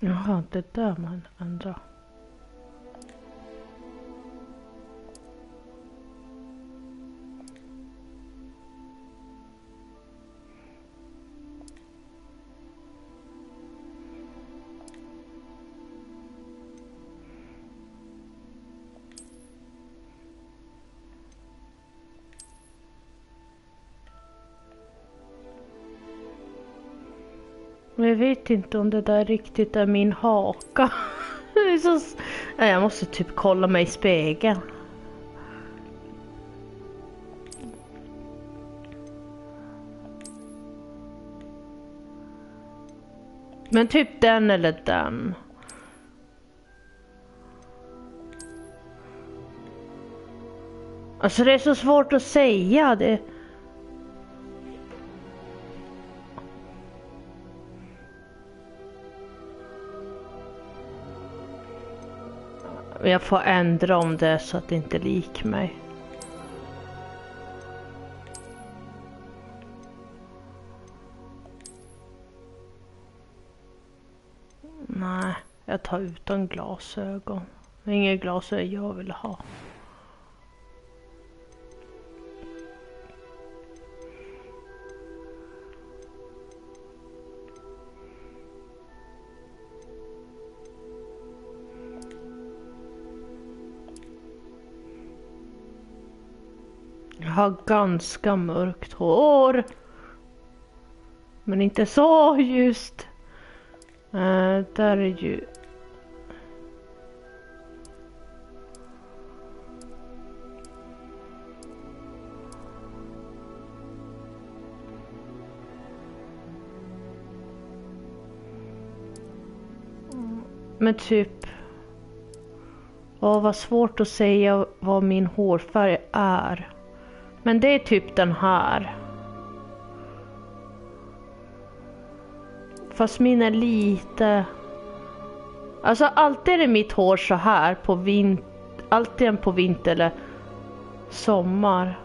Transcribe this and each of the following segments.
Jaha, det där man ändrar. Men jag vet inte om det där riktigt är min haka. Det är så... Nej, jag måste typ kolla mig i spegeln. Men typ den eller den. Alltså det är så svårt att säga det. Jag får ändra om det så att det inte är lik mig. Nej, jag tar utan glasögon. Inga glasögon jag vill ha. Jag har ganska mörkt hår. Men inte så just. Där är ju... Men typ... vad svårt att säga vad min hårfärg är. Men det är typ den här. Fast min är lite... Alltså alltid är mitt hår så här på alltid på vinter eller sommar.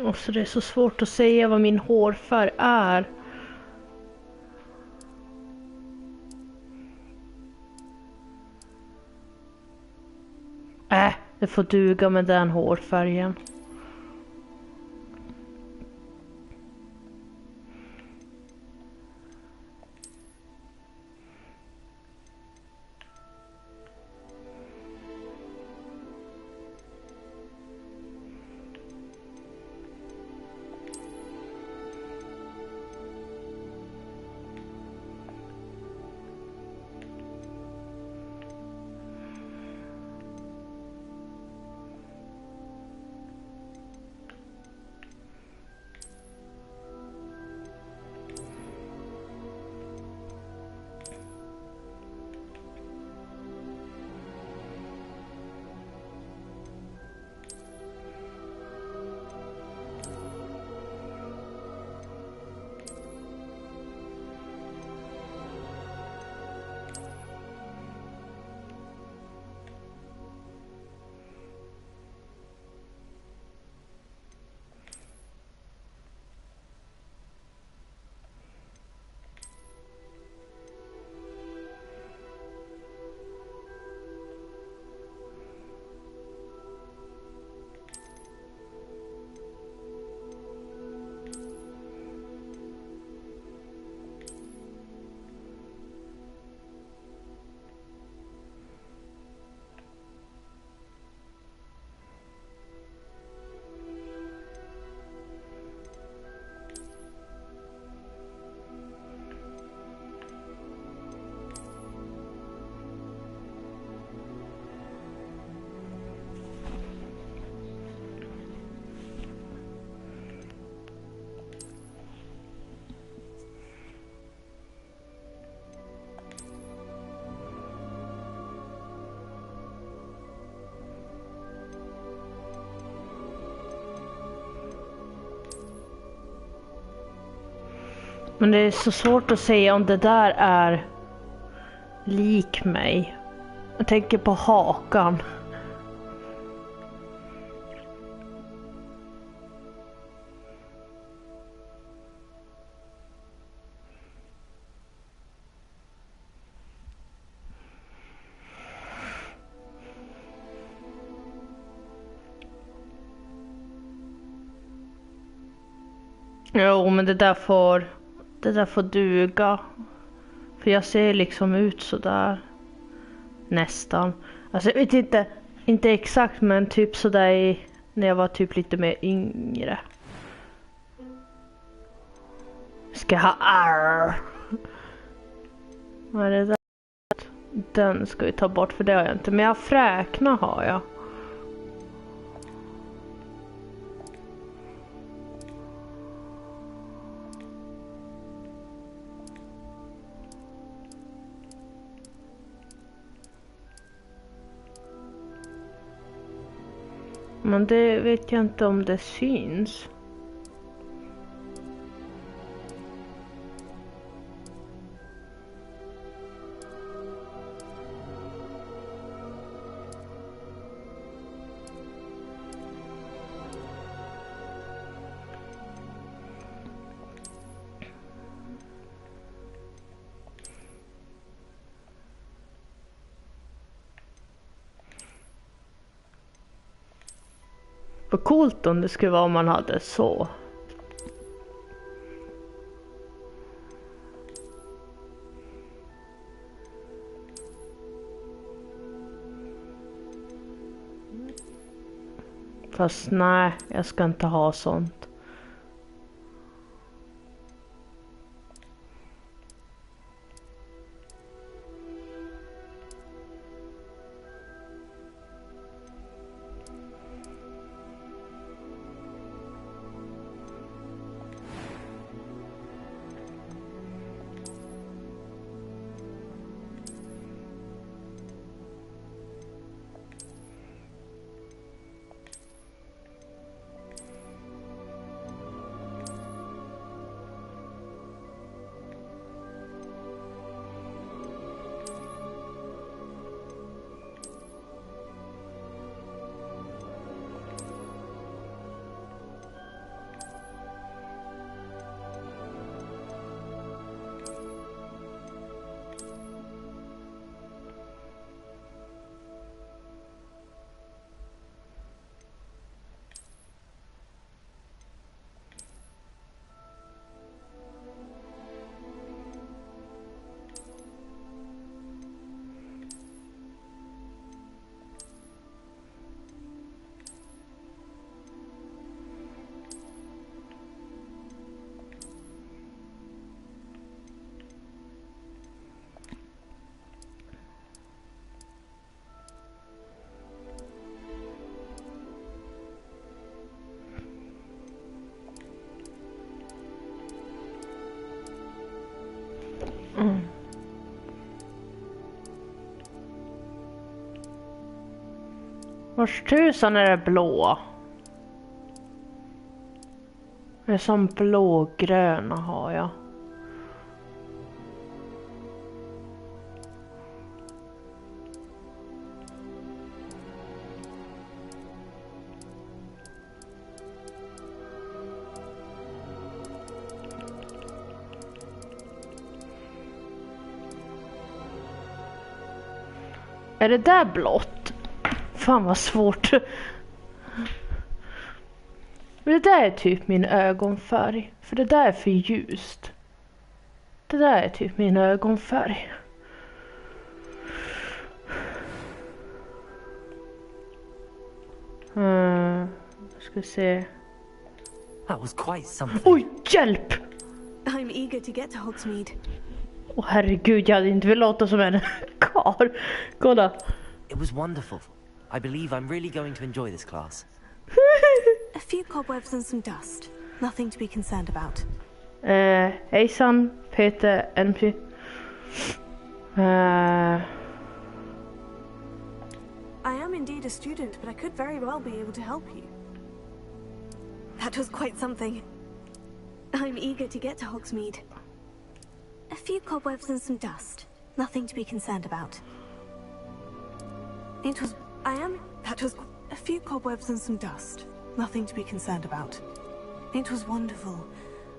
Och så det är så svårt att säga vad min hårfärg är. Det får duga med den hårfärgen. Men det är så svårt att säga om det där är lik mig. Jag tänker på hakan. Jo, men det där får duga. För jag ser liksom ut så där. Nästan. Alltså jag vet inte exakt, men typ så där när jag var typ lite mer yngre. Ska jag ha arr? Vad är det där? Den ska vi ta bort, för det har jag inte. Men jag fräkna har jag. Men det vet jag inte om det syns. Vad coolt om det skulle vara om man hade så. Fast nej, jag ska inte ha sånt. Vars tusan är det blå? Det är som blågröna har jag. Är det där blått? Fan vad svårt. Det där är typ min ögonfärg. För det där är för ljust. Det där är typ min ögonfärg. Ska se. That was quite something. Oj, hjälp! I'm eager to get to Hogsmeade. Åh herregud, jag hade inte velat låta som en karl. Kolla. It was wonderful. I believe I'm really going to enjoy this class. A few cobwebs and some dust. Nothing to be concerned about. Hejsan, Peter NP. I am indeed a student, but I could very well be able to help you. That was quite something. I'm eager to get to Hogsmeade. A few cobwebs and some dust. Nothing to be concerned about. That was a few cobwebs and some dust. Nothing to be concerned about. It was wonderful.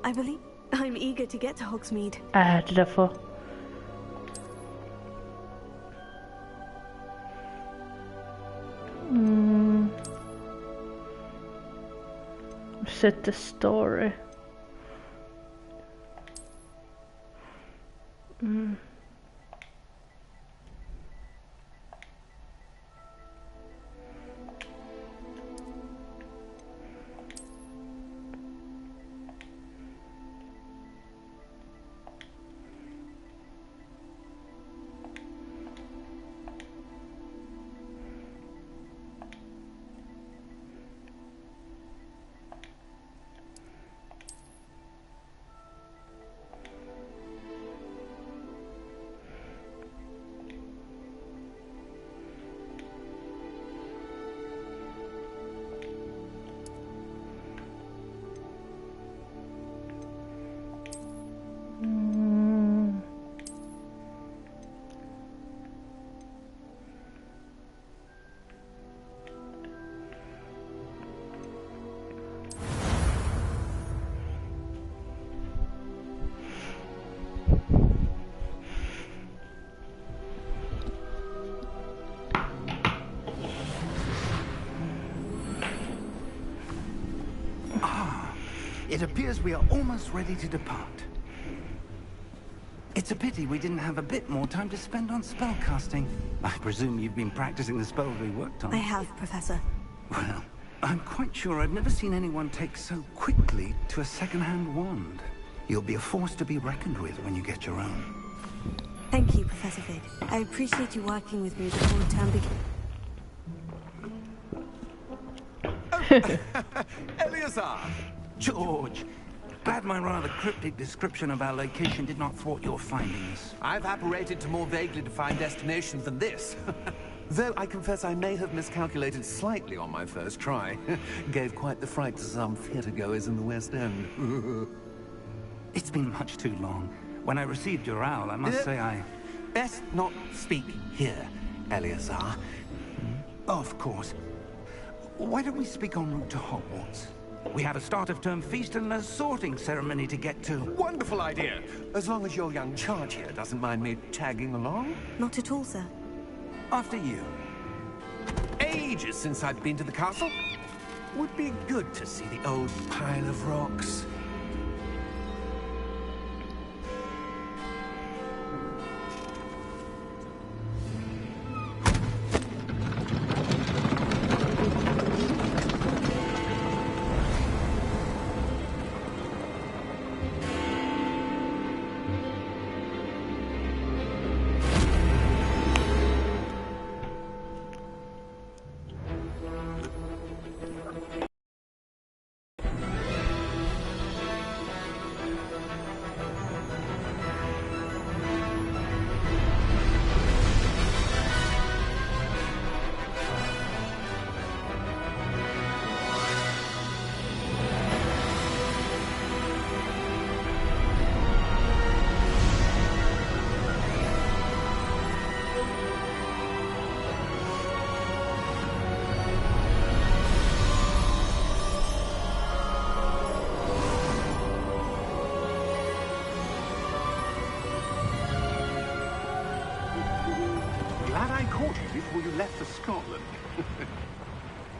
I believe I'm eager to get to Hogsmeade. Det därför. Set the story. It appears we are almost ready to depart. It's a pity we didn't have a bit more time to spend on spellcasting. I presume you've been practicing the spells we worked on. I have, Professor. Well, I'm quite sure I've never seen anyone take so quickly to a second-hand wand. You'll be a force to be reckoned with when you get your own. Thank you, Professor Fig. I appreciate you working with me before the term begins. Eleazar! George, glad my rather cryptic description of our location did not thwart your findings. I've apparated to more vaguely defined destinations than this. Though I confess I may have miscalculated slightly on my first try. Gave quite the fright to some theatre-goers in the West End. It's been much too long. When I received your owl, I must say I... Best not speak here, Eleazar. Of course. Why don't we speak en route to Hogwarts? We have a start-of-term feast and a sorting ceremony to get to. Wonderful idea! As long as your young charge here doesn't mind me tagging along. Not at all, sir. After you. Ages since I've been to the castle. Would be good to see the old pile of rocks. Before you left for Scotland.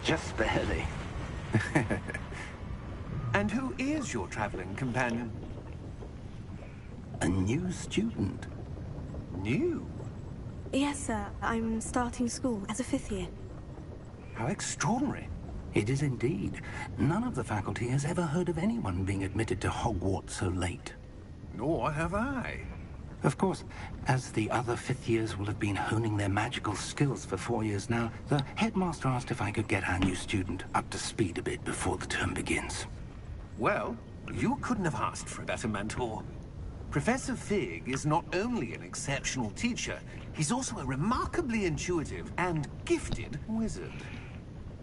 Just barely. And who is your traveling companion? A new student. New? Yes, sir. I'm starting school as a 5th year. How extraordinary. It is indeed. None of the faculty has ever heard of anyone being admitted to Hogwarts so late. Nor have I. Of course, as the other 5th years will have been honing their magical skills for 4 years now, the headmaster asked if I could get our new student up to speed a bit before the term begins. Well, you couldn't have asked for a better mentor. Professor Fig is not only an exceptional teacher, he's also a remarkably intuitive and gifted wizard.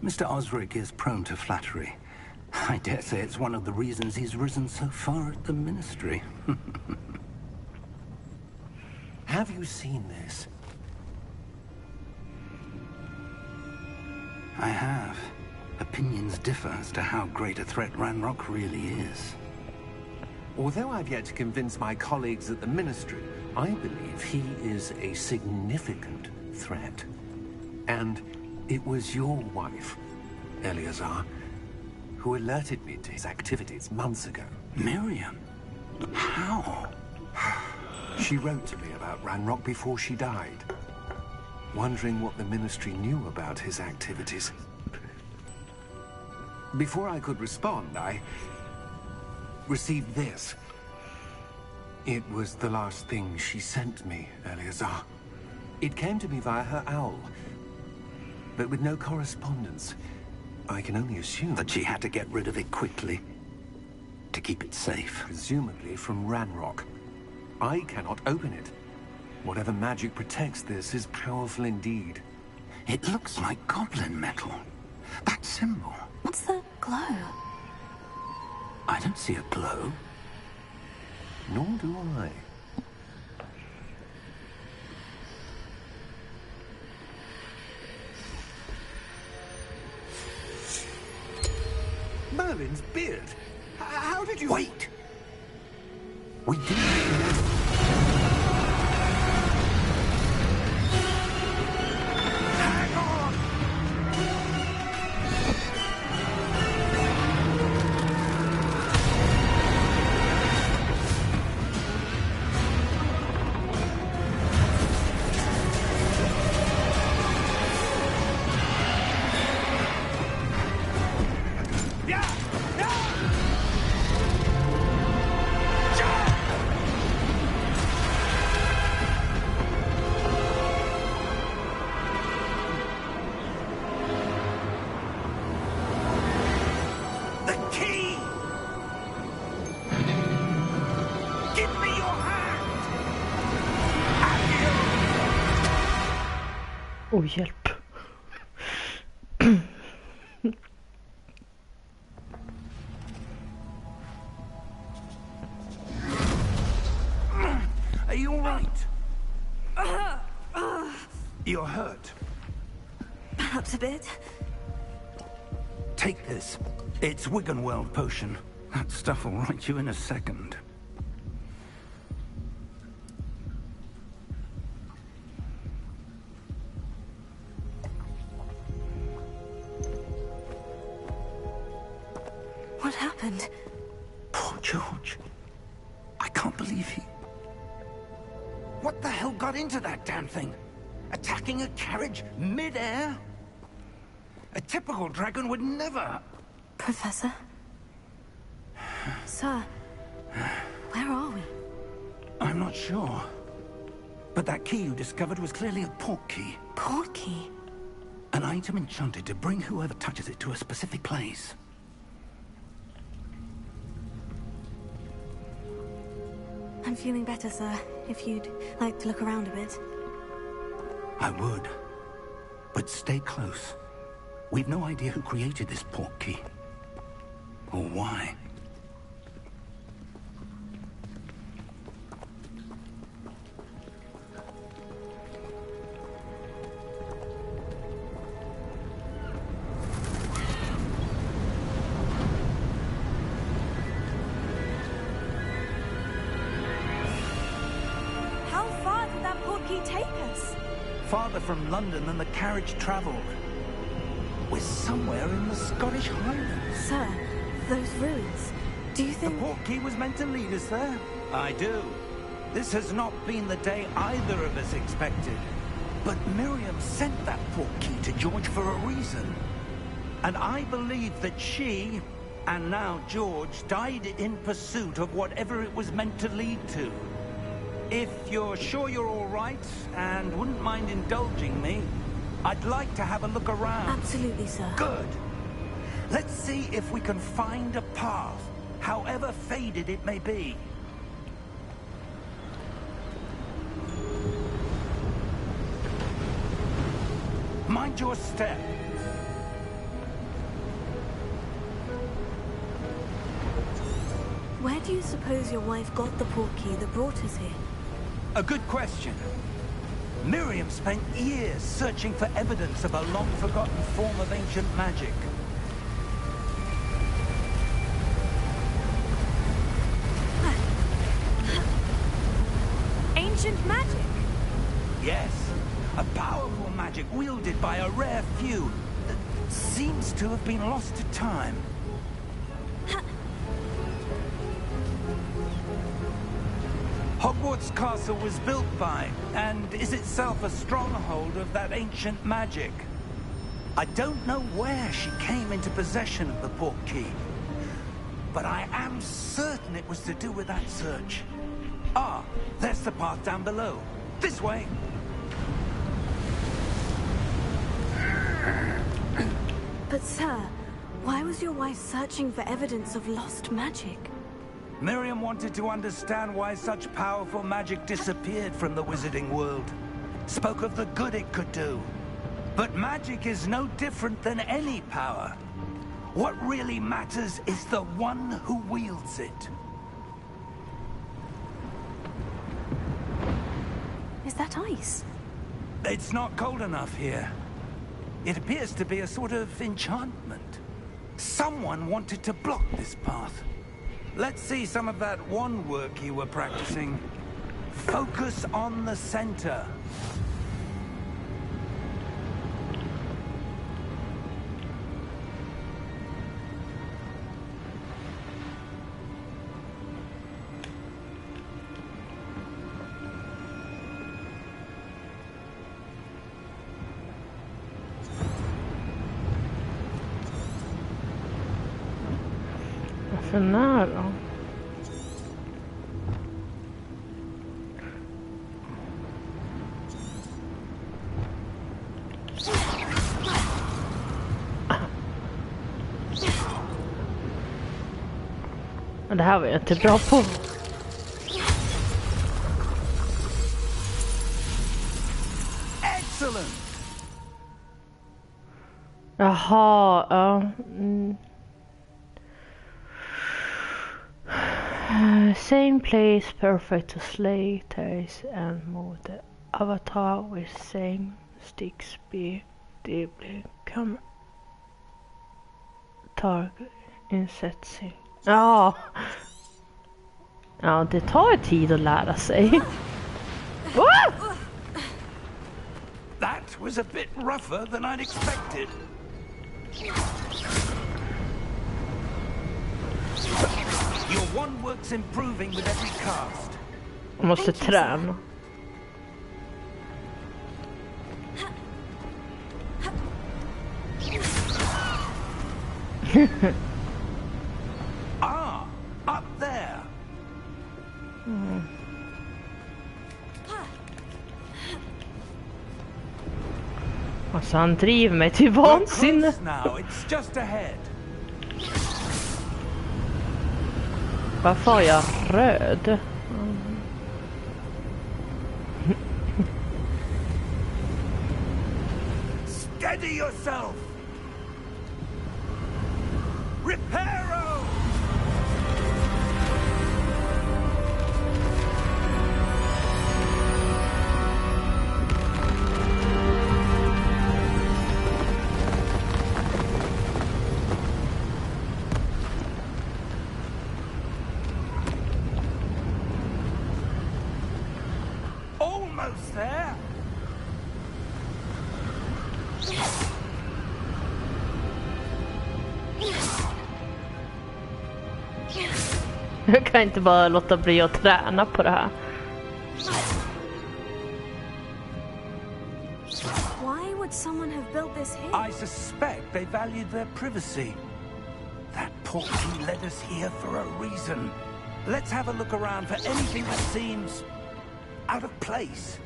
Mr. Osric is prone to flattery. I dare say it's one of the reasons he's risen so far at the Ministry. Have you seen this? I have. Opinions differ as to how great a threat Ranrock really is. Although I've yet to convince my colleagues at the Ministry, I believe he is a significant threat. And it was your wife, Eleazar, who alerted me to his activities months ago. Miriam? How? She wrote to me about Ranrock before she died, wondering what the Ministry knew about his activities. Before I could respond, I received this. It was the last thing she sent me, Eleazar. It came to me via her owl, but with no correspondence. I can only assume That she had to get rid of it quickly. To keep it safe. presumably from Ranrock. I cannot open it. Whatever magic protects this is powerful indeed. It looks like goblin metal. That symbol. What's that glow? I don't see a glow. Nor do I. Merlin's beard. How did you... Wait! We didn't know. Hang on! The key! Give me your hand! Oj, hjälp. Are you all right? You're hurt. Perhaps a bit. Take this. It's Wiggenweld potion. That stuff will right you in a second. What happened? Poor George. I can't believe he... What the hell got into that damn thing? Attacking a carriage mid-air? A typical dragon would never... Professor? Sir, where are we? I'm not sure. But that key you discovered was clearly a port key. Port key? An item enchanted to bring whoever touches it to a specific place. I'm feeling better, sir. If you'd like to look around a bit. I would. But stay close. We've no idea who created this port key. Or why. How far did that port key take us? Farther from London than the carriage traveled. We're somewhere in the Scottish Highlands. Sir, those ruins. Do you The think... port key was meant to lead us there? I do. This has not been the day either of us expected. But Miriam sent that port key to George for a reason. And I believe that she, and now George, died in pursuit of whatever it was meant to lead to. If you're sure you're all right, and wouldn't mind indulging me, I'd like to have a look around. Absolutely, sir. Good. Let's see if we can find a path, however faded it may be. Mind your step. Where do you suppose your wife got the port key that brought us here? A good question. Miriam spent years searching for evidence of a long-forgotten form of ancient magic. Ancient magic? Yes, a powerful magic wielded by a rare few that seems to have been lost to time. Hogwarts Castle was built by, and is itself a stronghold of that ancient magic. I don't know where she came into possession of the portkey, but I am certain it was to do with that search. Ah, there's the path down below. This way. But sir, why was your wife searching for evidence of lost magic? Miriam wanted to understand why such powerful magic disappeared from the wizarding world. Spoke of the good it could do. But magic is no different than any power. What really matters is the one who wields it. Is that ice? It's not cold enough here. It appears to be a sort of enchantment. Someone wanted to block this path. Let's see some of that wand work you were practicing. Focus on the center. För nära. Det här var jag inte bra på. Excellent. Jaha, ja. Same place, perfect to slay, taste and move the avatar with same stick speed, deeply come target insetting. Ja. Ja, det tar tid att lära sig. That was a bit rougher than I'd expected. Your wand work's improving with every cast. Jag måste träna. Up there. Alltså han driver mig till vansinne. Now it's just ahead. Varför har jag röd? Steady yourself. Reparo. Almost there. Jag kan inte bara låta bli att träna på det här. Why would someone have built this here? I suspect they valued their privacy. That portkey led us here for a reason. Let's have a look around for anything that seems out of place.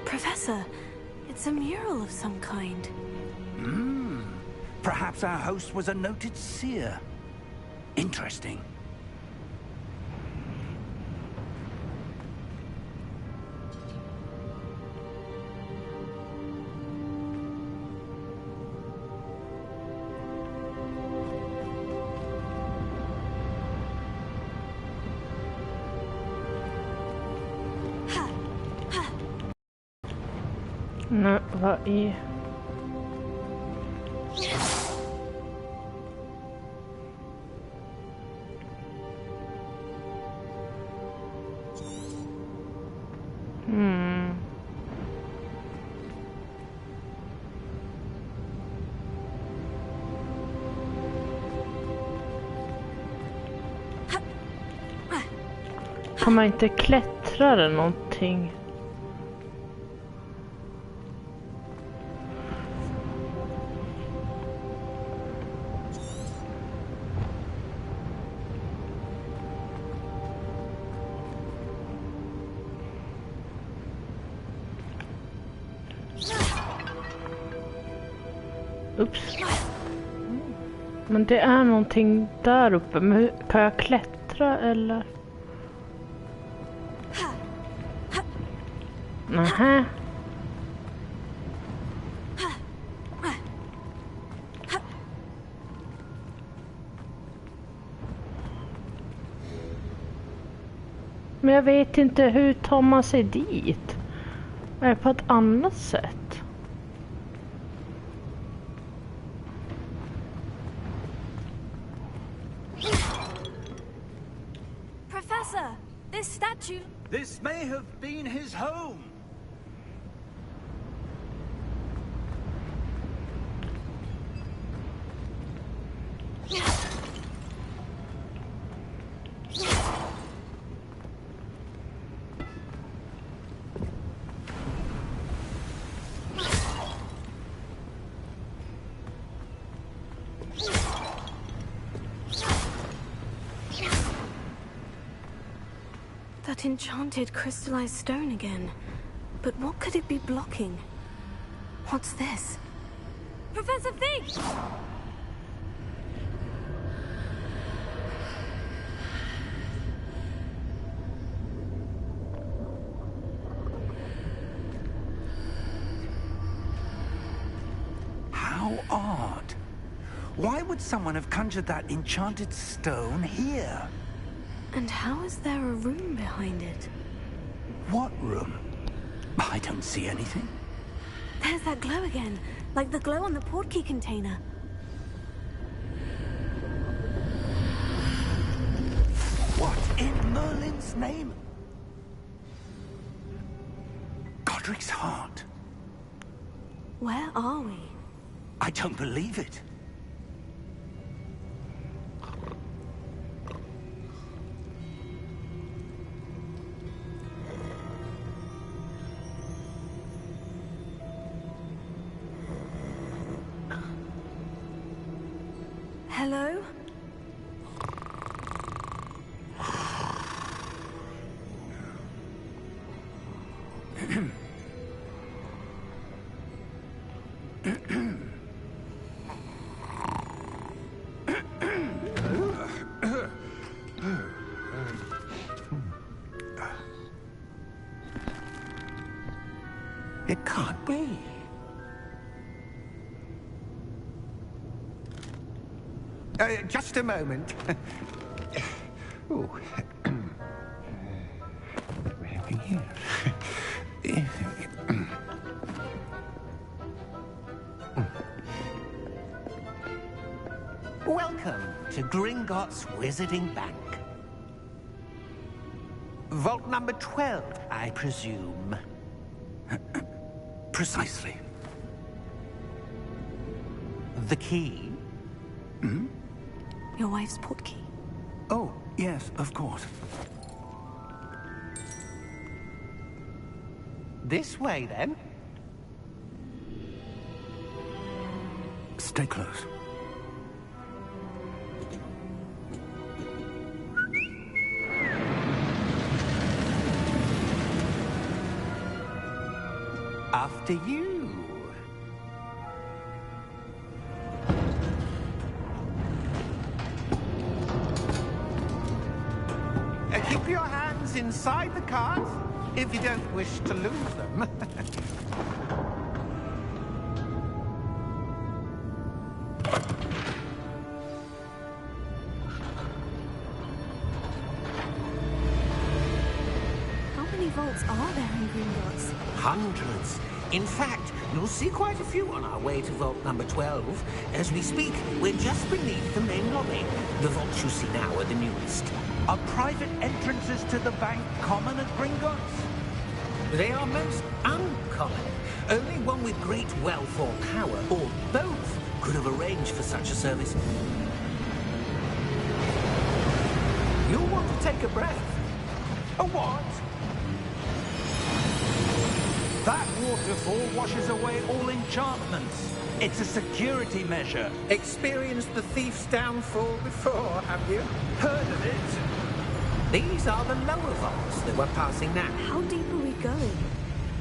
Professor, it's a mural of some kind. Perhaps our host was a noted seer. Interesting. Nej, vad är... Kan man inte klättra eller någonting? Ups. Men det är någonting där uppe. Men kan jag klättra eller? Nähä. Men jag vet inte, hur tar man sig dit? Är det på ett annat sätt? Professor, this statue... This may have been his home. That enchanted crystallized stone again. But what could it be blocking? What's this? Professor Fig! How odd. Why would someone have conjured that enchanted stone here? And how is there a room behind it? What room? I don't see anything. There's that glow again, like the glow on the portkey container. What in Merlin's name? Godric's heart. Where are we? I don't believe it. Hello? It can't be. Just a moment. Oh. Here. Welcome to Gringotts Wizarding Bank. Vault number 12, I presume. Precisely. The key? Your wife's portkey. Oh, yes, of course. This way, then. Stay close. After you. Keep your hands inside the cart if you don't wish to lose them. How many vaults are there in Gringotts? Hundreds. In fact, you'll see quite a few on our way to vault number 12. As we speak, we're just beneath the main lobby. The vaults you see now are the newest. Are private entrances to the bank common at Gringotts? They are most uncommon. Only one with great wealth or power, or both, could have arranged for such a service. You'll want to take a breath. A what? That waterfall washes away all enchantments. It's a security measure. Experienced the thief's downfall before, have you? Heard of it? These are the lower vaults that we're passing now. How deep are we going?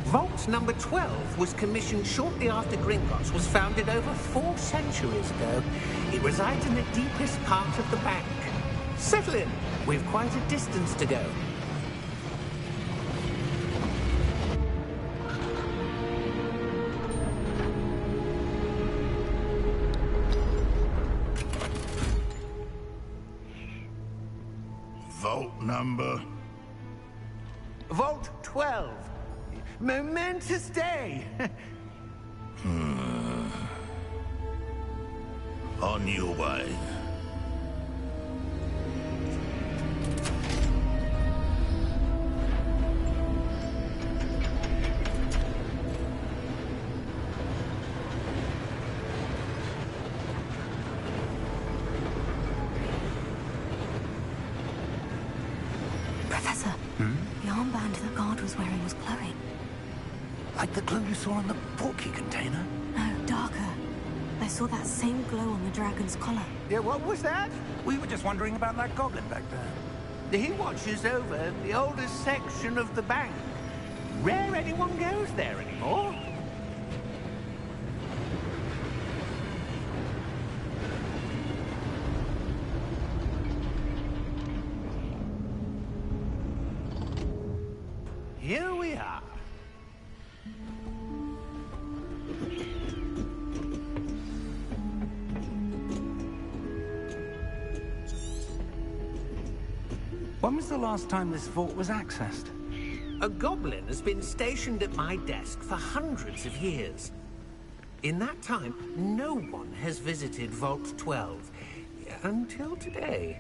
Vault number 12 was commissioned shortly after Gringotts was founded over 4 centuries ago. It resides in the deepest part of the bank. Settle in. We've quite a distance to go. Vault number? Vault 12. Momentous day. On your way. Professor, the armband the guard was wearing was glowing. Like the glow you saw on the portkey container? No, darker. I saw that same glow on the dragon's collar. Yeah, what was that? We were just wondering about that goblin back there. He watches over the oldest section of the bank. Rare anyone goes there anymore. Here we are. When was the last time this vault was accessed? A goblin has been stationed at my desk for hundreds of years. In that time, no one has visited Vault 12 until today.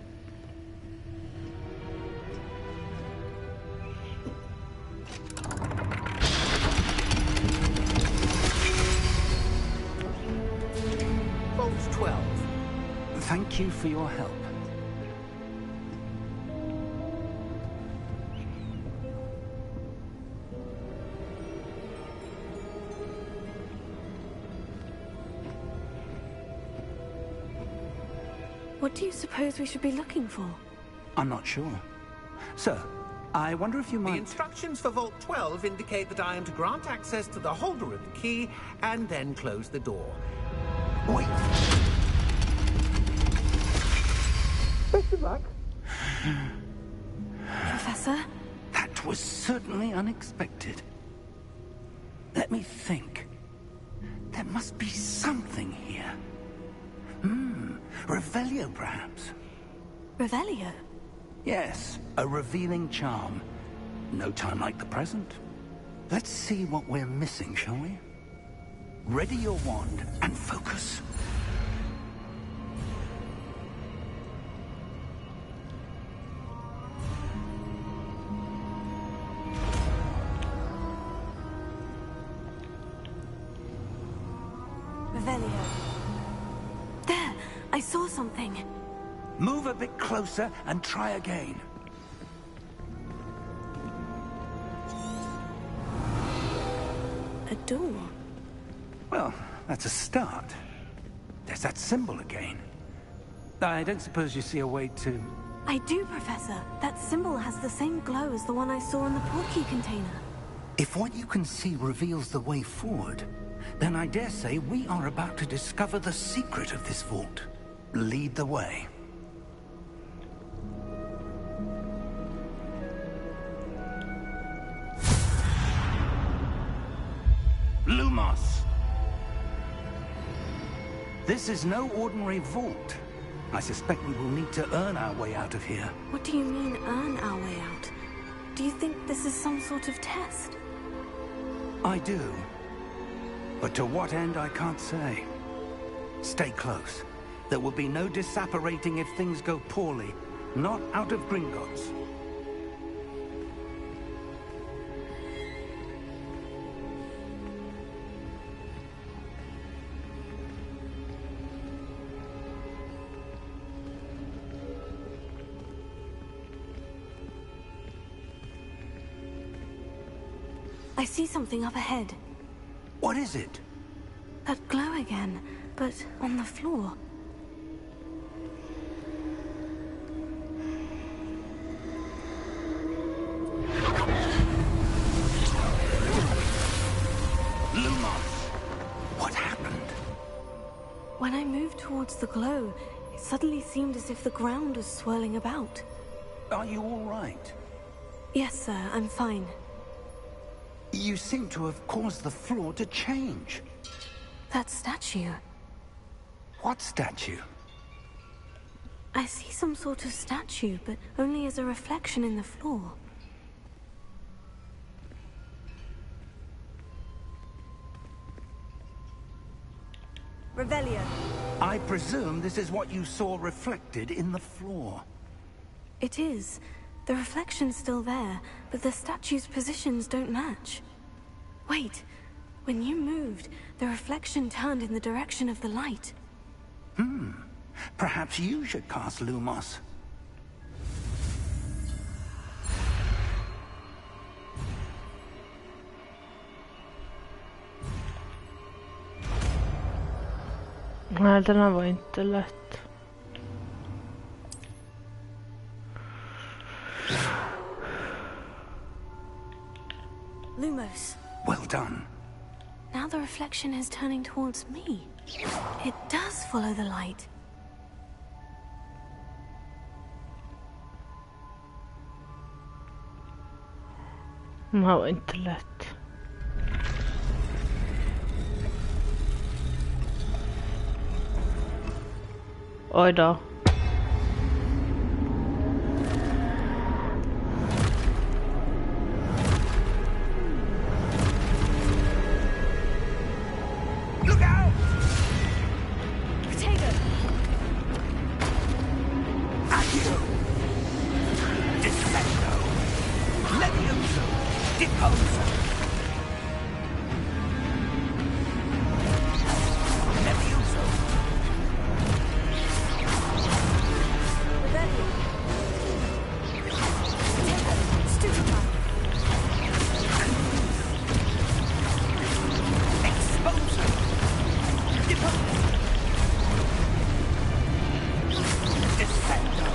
Vault 12. Thank you for your help. What do you suppose we should be looking for? I'm not sure. Sir, I wonder if you The might... instructions for Vault 12 indicate that I am to grant access to the holder of the key and then close the door. Wait! Best of luck. Professor? That was certainly unexpected. Let me think. There must be something here. Revelio, perhaps? Revelio? Yes, a revealing charm. No time like the present. Let's see what we're missing, shall we? Ready your wand and focus. Revelio. There! I saw something. Move a bit closer and try again. A door. Well, that's a start. There's that symbol again. I don't suppose you see a way to... I do, Professor. That symbol has the same glow as the one I saw in the portkey container. If what you can see reveals the way forward, then I dare say we are about to discover the secret of this vault. Lead the way. Lumos. This is no ordinary vault. I suspect we will need to earn our way out of here. What do you mean, earn our way out? Do you think this is some sort of test? I do. But to what end, I can't say. Stay close. There will be no disapparating if things go poorly. Not out of Gringotts. I see something up ahead. What is it? That glow again, but on the floor. Lumos! What happened? When I moved towards the glow, it suddenly seemed as if the ground was swirling about. Are you all right? Yes, sir, I'm fine. You seem to have caused the floor to change. That statue. What statue? I see some sort of statue, but only as a reflection in the floor. Revelio. I presume this is what you saw reflected in the floor. It is. The reflection's still there, but the statue's positions don't match. Wait. When you moved, the reflection turned in the direction of the light. Perhaps you should cast Lumos. Nej, den här var inte lätt. Lumos. Well done. Now the reflection is turning towards me. It does follow the light. Den här var inte lätt. Oj då. Look out! Potato! Accio! Descendo! Levioso! Deposo! Levioso! Revelio. Potato. Stupefy. Exposo! Deposo! Descendo!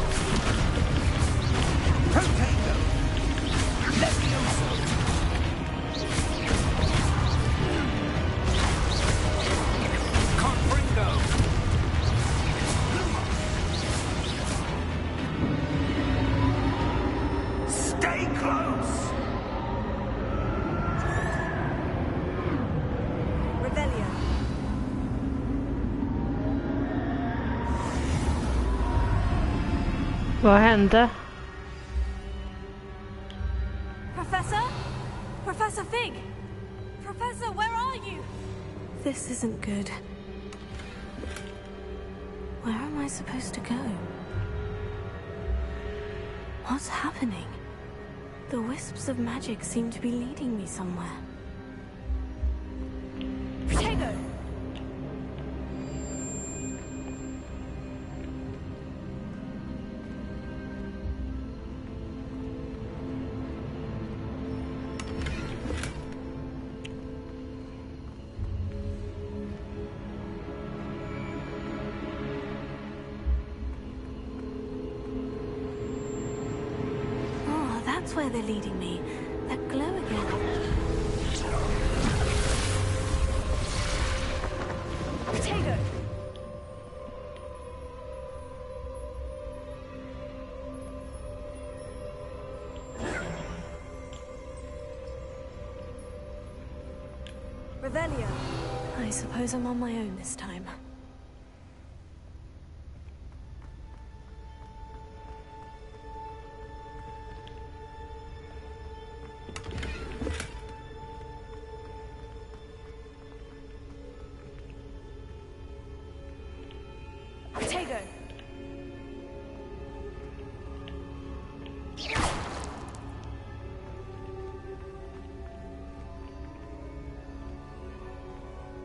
Potato! Levioso! Confringo! Stay close! Revelio. Vad hände? Professor? Professor Fig! Professor, where are you? This isn't good. Where am I supposed to go? What's happening? The wisps of magic seem to be leading me somewhere. Potato! Oh, that's where they're leading me. That glow again. Potato! Revelio. I suppose I'm on my own this time. Potato.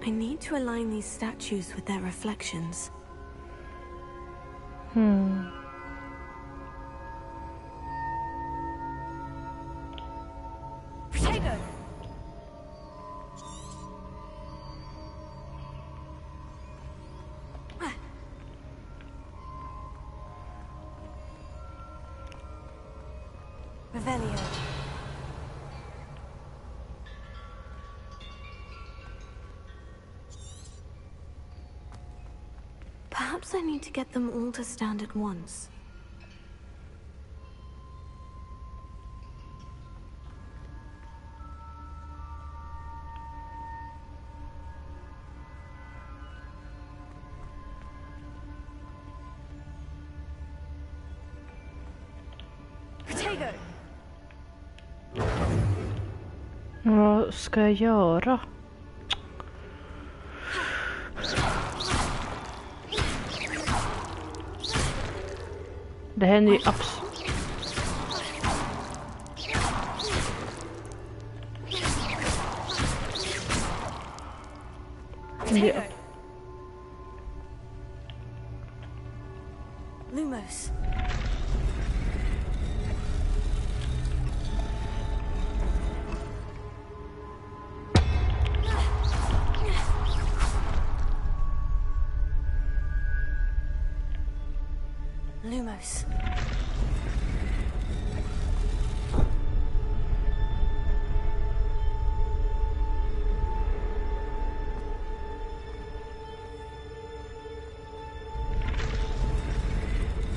I need to align these statues with their reflections. Potato. Revelio. Perhaps I need to get them all to stand at once. Potato. Vad ska jag göra? Det händer ju absolut. Potato. Lumos. Lumos.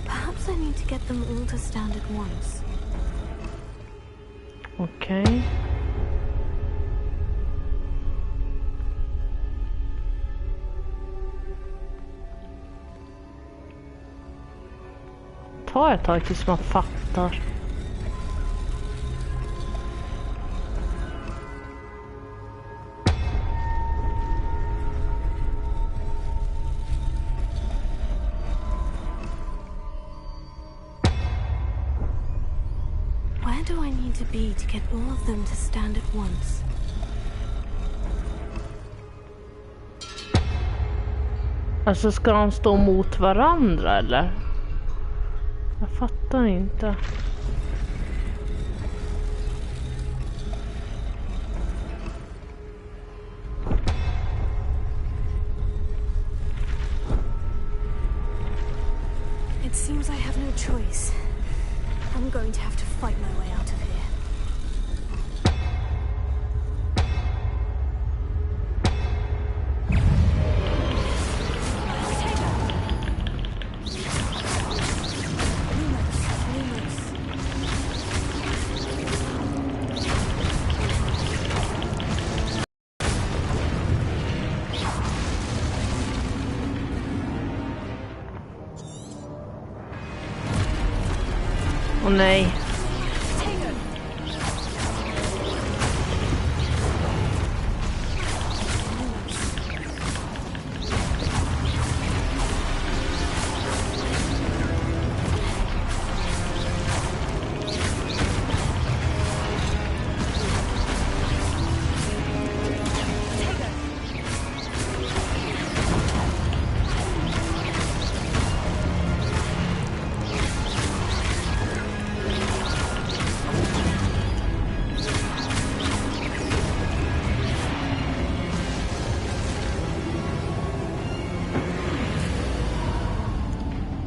Perhaps I need to get them all to stand at once. Okej. Ta ett tag tills man fattar. Where do I need to be to get all of them to stand at once? Alltså ska de stå mot varandra eller? Jag fattar inte. It seems I have no choice. I'm going to have to fight my way out of here. Åh nej.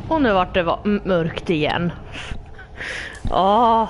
Och nu vart det mörkt igen. Va?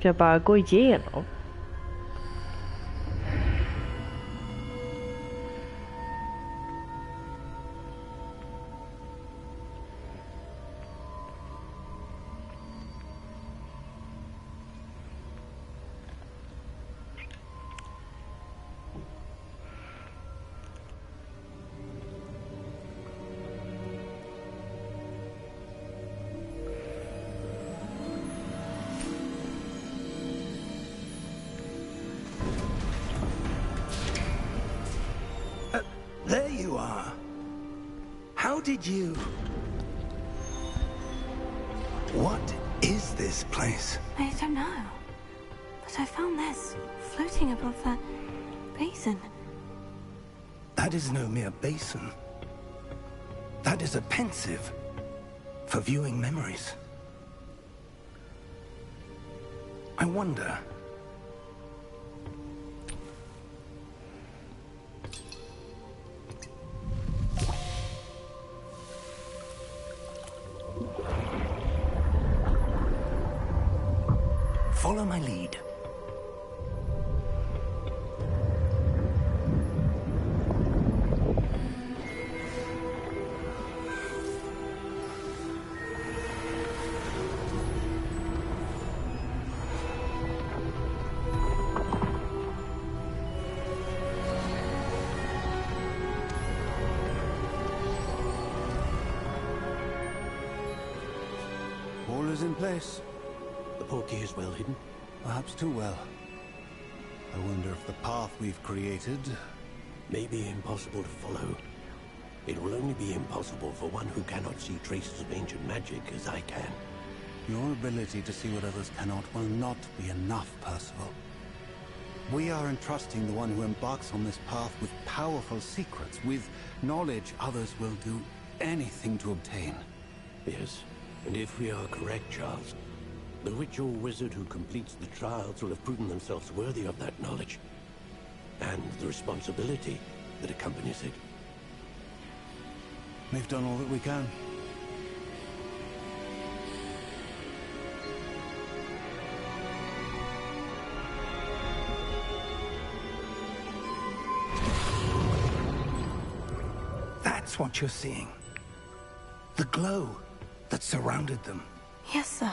ska bara gå igenom. There you are. How did you... What is this place? I don't know. But I found this floating above that basin. That is no mere basin. That is a pensive for viewing memories. I wonder... Follow my lead. All is in place. The portkey is well hidden. Perhaps too well. I wonder if the path we've created... May be impossible to follow. It will only be impossible for one who cannot see traces of ancient magic as I can. Your ability to see what others cannot will not be enough, Percival. We are entrusting the one who embarks on this path with powerful secrets, with knowledge others will do anything to obtain. Yes, and if we are correct, Charles, the witch or wizard who completes the trials will have proven themselves worthy of that knowledge, and the responsibility that accompanies it. We've done all that we can. That's what you're seeing. The glow that surrounded them. Yes, sir.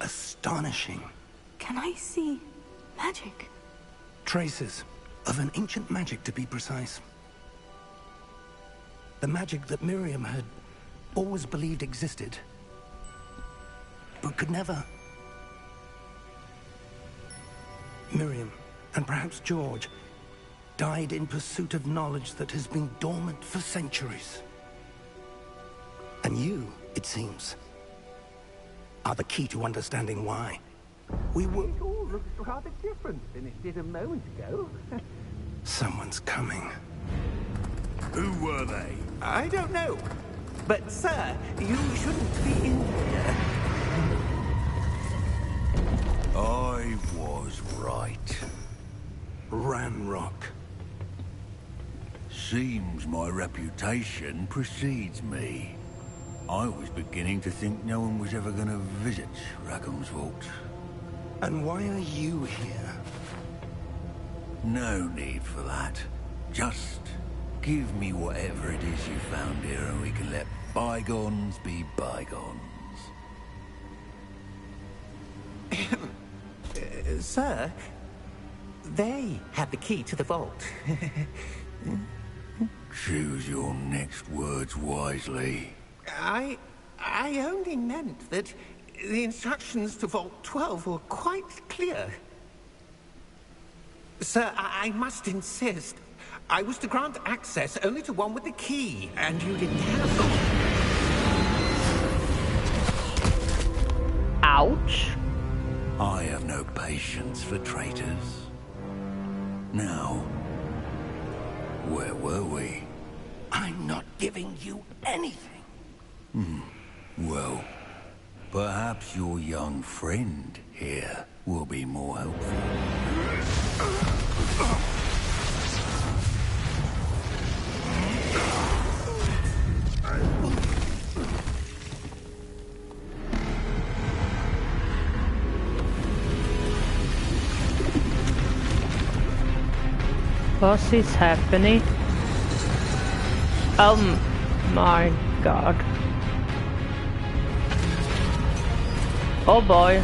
Astonishing. Can I see magic? Traces of an ancient magic, to be precise. The magic that Miriam had always believed existed, but could never. Miriam, and perhaps George, died in pursuit of knowledge that has been dormant for centuries. And you, it seems, are the key to understanding why. We were... It all looks rather different than it did a moment ago. Someone's coming. Who were they? I don't know. But, sir, you shouldn't be in here. I was right. Ramrock. Seems my reputation precedes me. I was beginning to think no one was ever going to visit Rackham's Vault. And why are you here? No need for that. Just give me whatever it is you found here and we can let bygones be bygones. Sir, they had the key to the vault. Choose your next words wisely. I only meant that the instructions to Vault 12 were quite clear. Sir, I must insist. I was to grant access only to one with the key, and you didn't have them. Ouch. I have no patience for traitors. Now, where were we? I'm not giving you anything. Well, perhaps your young friend here will be more helpful. What is happening? Oh my god. Oh boy.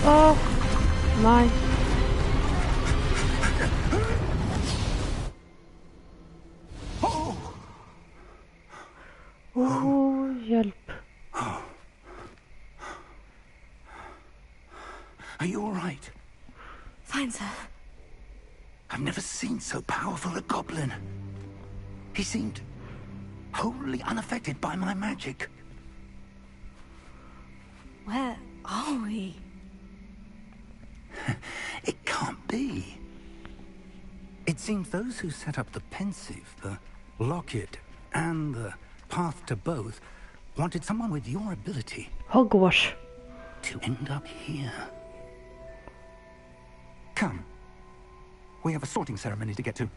Oh my. Oh, hjälp. Are you all right? Fine, sir. I've never seen so powerful a goblin. He seemed wholly unaffected by my magic. Where are we? It can't be. It seems those who set up the pensive, the locket, and the path to both wanted someone with your ability Hogwarts. to end up here. Come. We have a sorting ceremony to get to.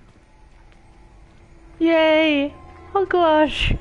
Yay! Hogwarts.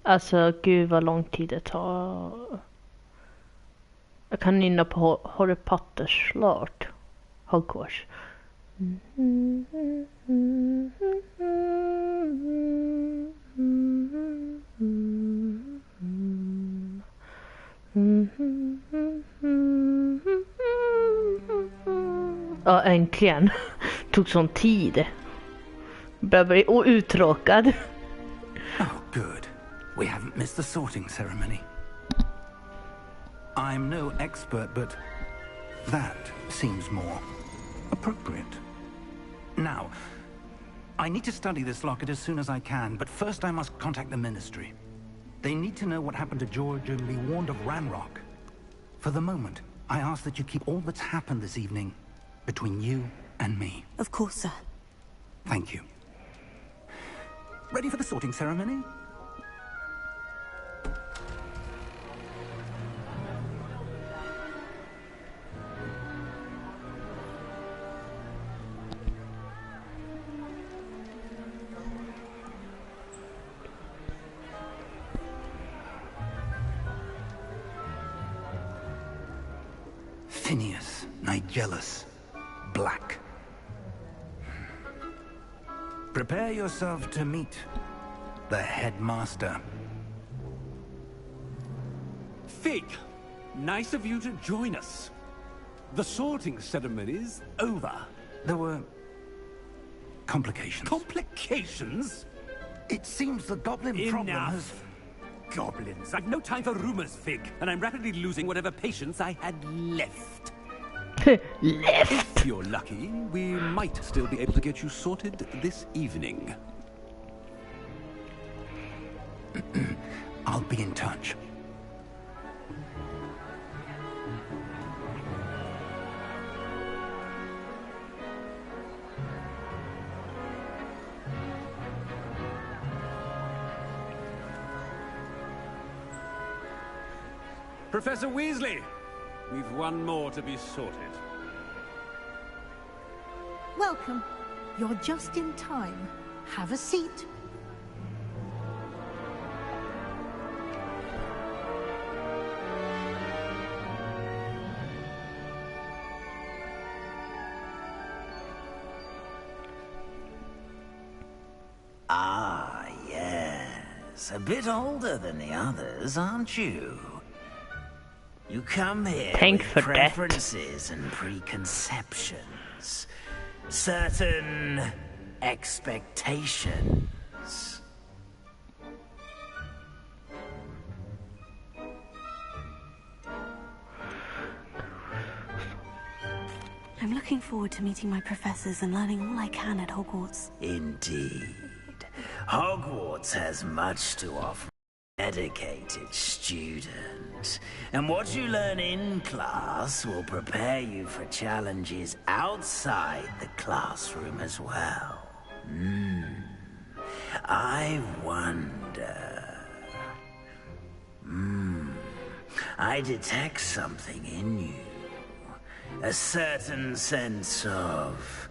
Alltså gud vad lång tid det tar. Jag kan nynna på Harry Potters slart. Hogwarts. Ja, äntligen. Tog sån tid. Börjar bli uttråkad. Oh, good. We haven't missed the sorting ceremony. I'm no expert, but that seems more appropriate. Now, I need to study this locket as soon as I can, but first I must contact the Ministry. They need to know what happened to George and be warned of Ranrock. For the moment, I ask that you keep all that's happened this evening between you and me. Of course, sir. Thank you. Ready for the sorting ceremony? Phineas, Nigellus, Black. Prepare yourself to meet the headmaster. Fig, nice of you to join us. The sorting ceremony's over. There were complications. Complications? It seems the goblin problem has... Enough. Goblins. I've no time for rumors, Fig, and I'm rapidly losing whatever patience I had left. Left. If you're lucky, we might still be able to get you sorted this evening. I'll I'll be in touch. Professor Weasley, we've one more to be sorted. Welcome. You're just in time. Have a seat. Ah, yes. A bit older than the others, aren't you? You come here Thank with for that. preferences and preconceptions. Certain expectations. I'm looking forward to meeting my professors and learning all I can at Hogwarts. Indeed. Hogwarts has much to offer a dedicated student. And what you learn in class will prepare you for challenges outside the classroom as well. I wonder... I detect something in you. A certain sense of...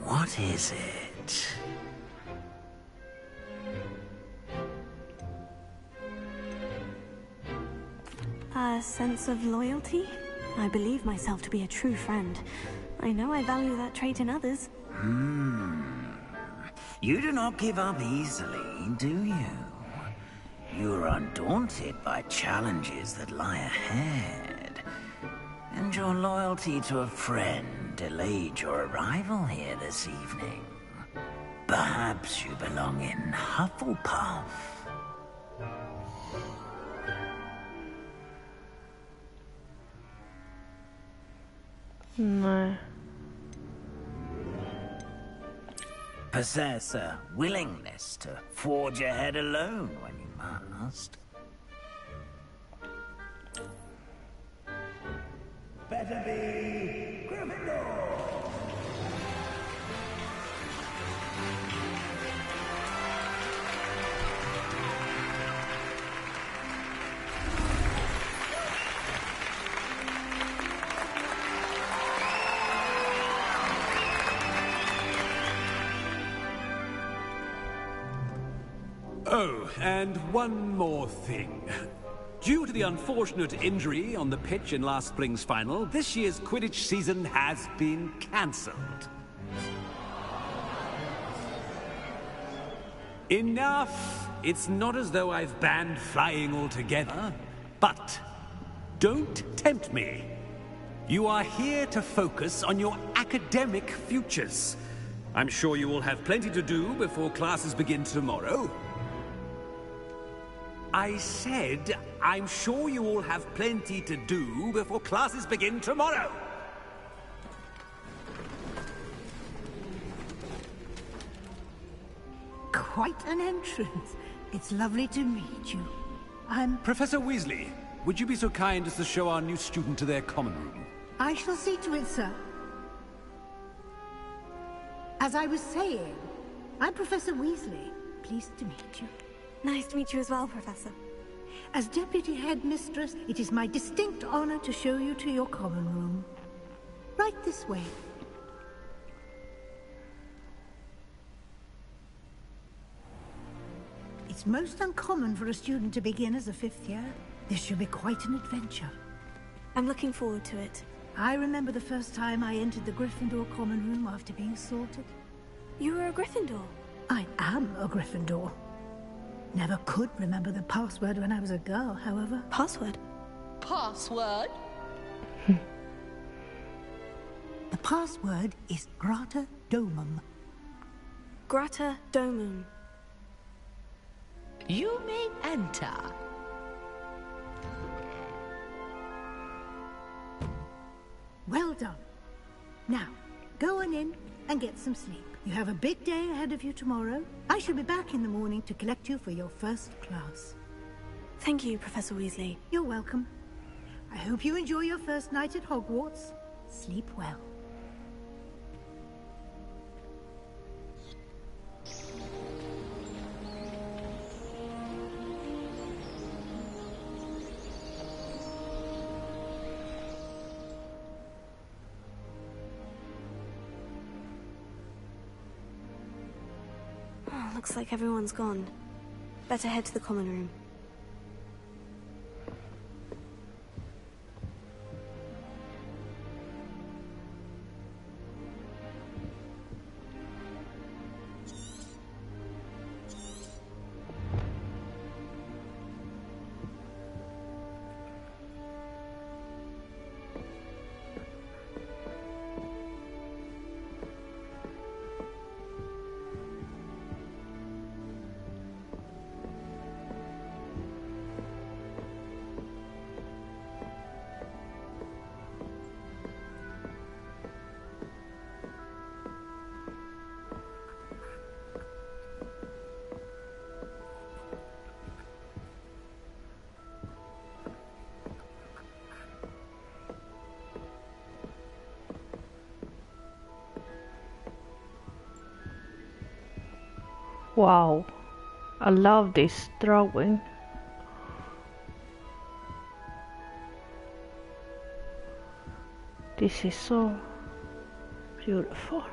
what is it? A sense of loyalty? I believe myself to be a true friend. I know I value that trait in others. You do not give up easily, do you? You are undaunted by challenges that lie ahead. And your loyalty to a friend delayed your arrival here this evening. Perhaps you belong in Hufflepuff. Nej. Possess a willingness to forge ahead alone when you must. Better be Gryffindor! Oh, and one more thing. Due to the unfortunate injury on the pitch in last spring's final, this year's Quidditch season has been cancelled. Enough! It's not as though I've banned flying altogether, but don't tempt me. You are here to focus on your academic futures. I'm sure you will have plenty to do before classes begin tomorrow. I said, I'm sure you all have plenty to do before classes begin tomorrow. Quite an entrance. It's lovely to meet you. Professor Weasley, would you be so kind as to show our new student to their common room? I shall see to it, sir. As I was saying, I'm Professor Weasley. Pleased to meet you. Nice to meet you as well, Professor. As Deputy Headmistress, it is my distinct honor to show you to your common room. Right this way. It's most uncommon for a student to begin as a fifth year. This should be quite an adventure. I'm looking forward to it. I remember the first time I entered the Gryffindor common room after being sorted. You were a Gryffindor? I am a Gryffindor. Never could remember the password when I was a girl, however. Password? Password? The password is Grata Domum. Grata Domum. You may enter. Well done. Now, go on in and get some sleep. You have a big day ahead of you tomorrow. I shall be back in the morning to collect you for your first class. Thank you, Professor Weasley. You're welcome. I hope you enjoy your first night at Hogwarts. Sleep well. Oh, looks like everyone's gone. Better head to the common room. Wow, I love this drawing. This is so beautiful.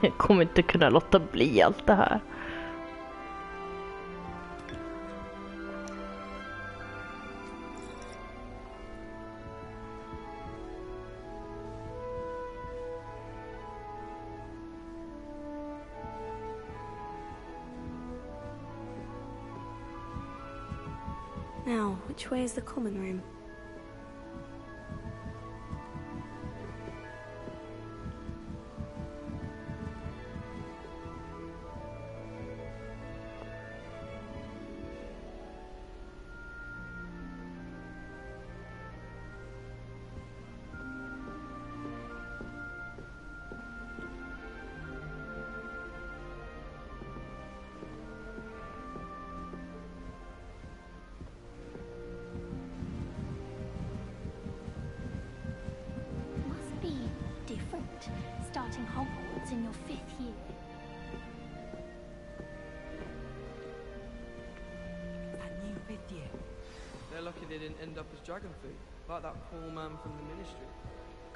Jag kommer inte kunna låta bli allt det här. Now, which way is the common room? Starting Hogwarts in your 5th year. That new 5th year. They're lucky they didn't end up as dragon food, like that poor man from the ministry.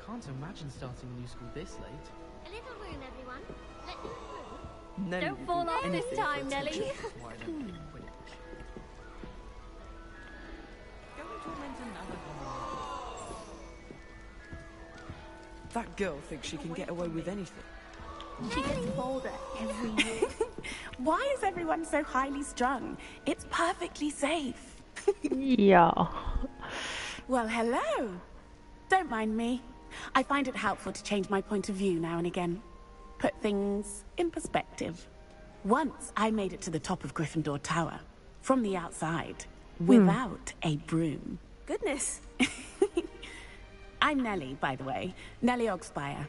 Can't imagine starting a new school this late. A little room, everyone. Let me through. Nelly Don't fall off this time, Nelly. Why don't you quit it? Go and torment another one. That girl thinks she can get away with anything. She gets bolder every year. Why is everyone so highly strung? It's perfectly safe. Yeah. Well, hello. Don't mind me. I find it helpful to change my point of view now and again. Put things in perspective. Once I made it to the top of Gryffindor Tower, from the outside, without a broom. Goodness. I'm Nellie, by the way. Nellie Ogspire.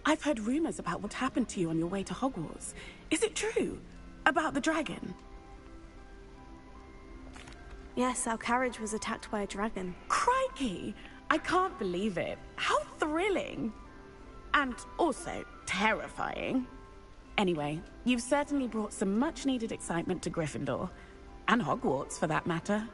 I've heard rumors about what happened to you on your way to Hogwarts. Is it true? About the dragon? Yes, our carriage was attacked by a dragon. Crikey! I can't believe it. How thrilling! And also terrifying. Anyway, you've certainly brought some much-needed excitement to Gryffindor. And Hogwarts, for that matter.